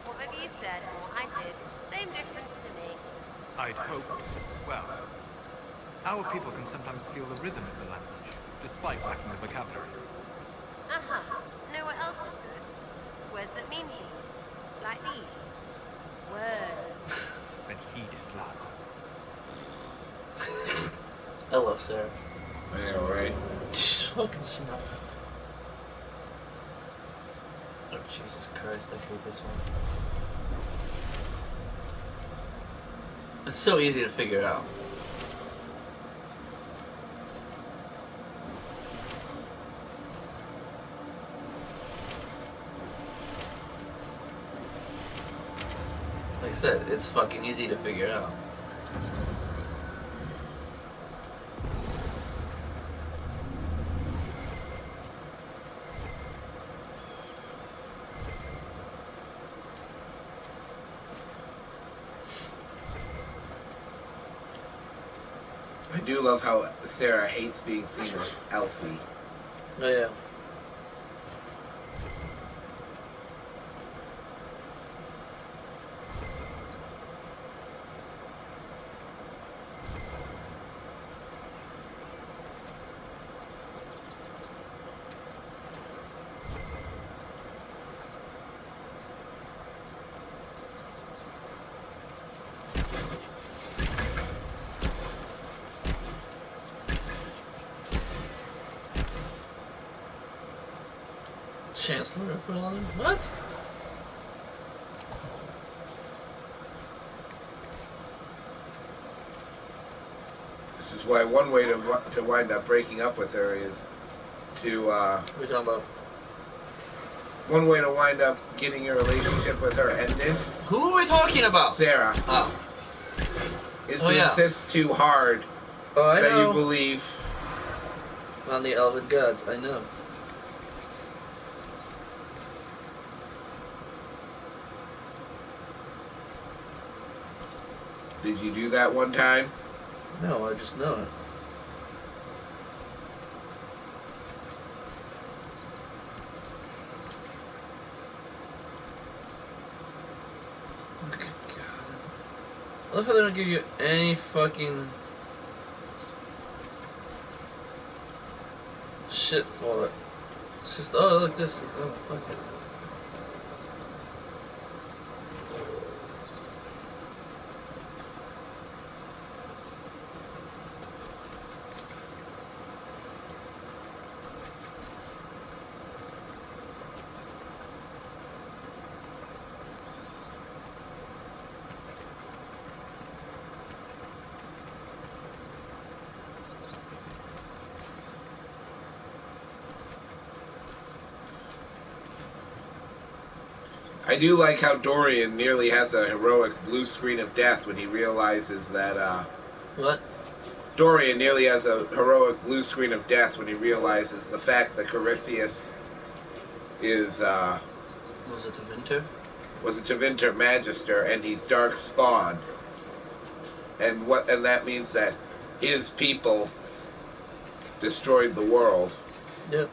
Whatever you said and what I did, same difference to me. I'd hoped. Well, our people can sometimes feel the rhythm of the language, despite lacking the vocabulary. Uh-huh. Know what else is good? Words that mean things. Like these. Words. Then heed his lasses. I love Sarah. Yeah, right. She's fucking snot. Oh, Jesus Christ, I hate this one. It's so easy to figure out. Like I said, it's fucking easy to figure out. I do love how Sarah hates being seen as Elfie. Oh yeah. Chancellor of Berlin? What? This is why one way to wind up breaking up with her is to What are we talking about? one way to wind up getting your relationship with her ended, Who are we talking about? Sarah, Oh. is Oh, to yeah. insist too hard Oh, I that know. you believe. On the elven gods, I know. Did you do that one time? No, I just know it. Good God. I love how they don't give you any fucking shit for it. It's just, oh, look, this. Oh, fuck it. I do like how Dorian nearly has a heroic blue screen of death when he realizes that, What? Dorian nearly has a heroic blue screen of death when he realizes the fact that Corypheus is, Was it a winter? was a Tevinter Magister and he's Dark Spawn. And that means that his people destroyed the world. Yep.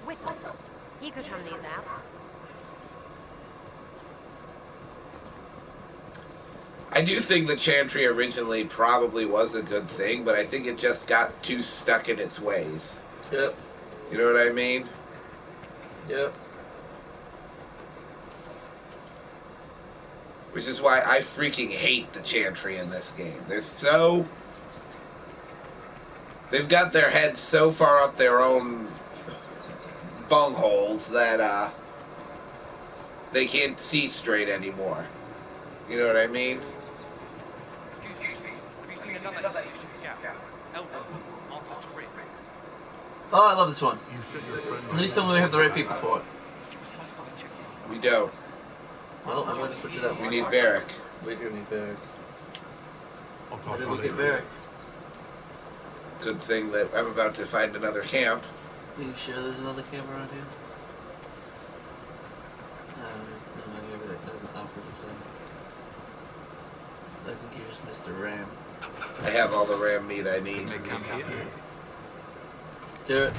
Whittle. He could hand these out. I do think the Chantry originally probably was a good thing, but I think it just got too stuck in its ways. Yep. You know what I mean? Yep. Which is why I freaking hate the Chantry in this game. They're so... They've got their heads so far up their own bungholes that they can't see straight anymore. You know what I mean? Excuse me. Have you seen another Inquisition scout? Elven, answers to Rick. Oh, I love this one. You said your friend... At least we have the right people for it. We don't. Well, I'm going to switch it up. We need Varric. We do need Barrick. I'll Why talk to did you we get later. Barrick? Good thing that I'm about to find another camp. Are you sure there's another camera around here? No, it doesn't offer the thing. I think you just missed the RAM. I have all the ram meat I need. They come here. Do it.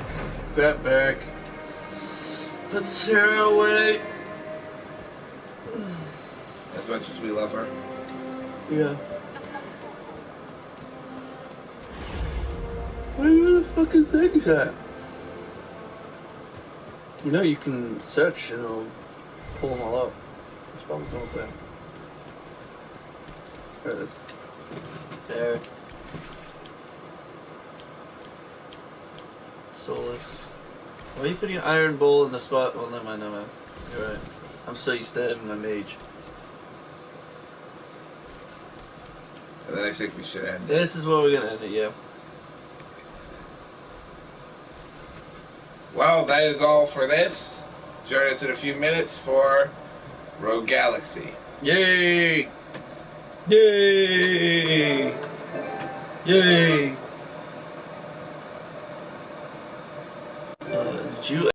Grab Barrick. Put Sarah away. As much as we love her. Yeah. Where the fuck is that at? You know you can search and it'll pull them all up. It's probably no thing. There it is. There. Solus. Why are you putting an iron bowl in the spot? Well, never mind, never mind. You're right. I'm so used to having my mage. And then I think we should end. This is where we're gonna end it, yeah. Well, that is all for this. Join us in a few minutes for Rogue Galaxy. Yay! Yay! Yay! Did you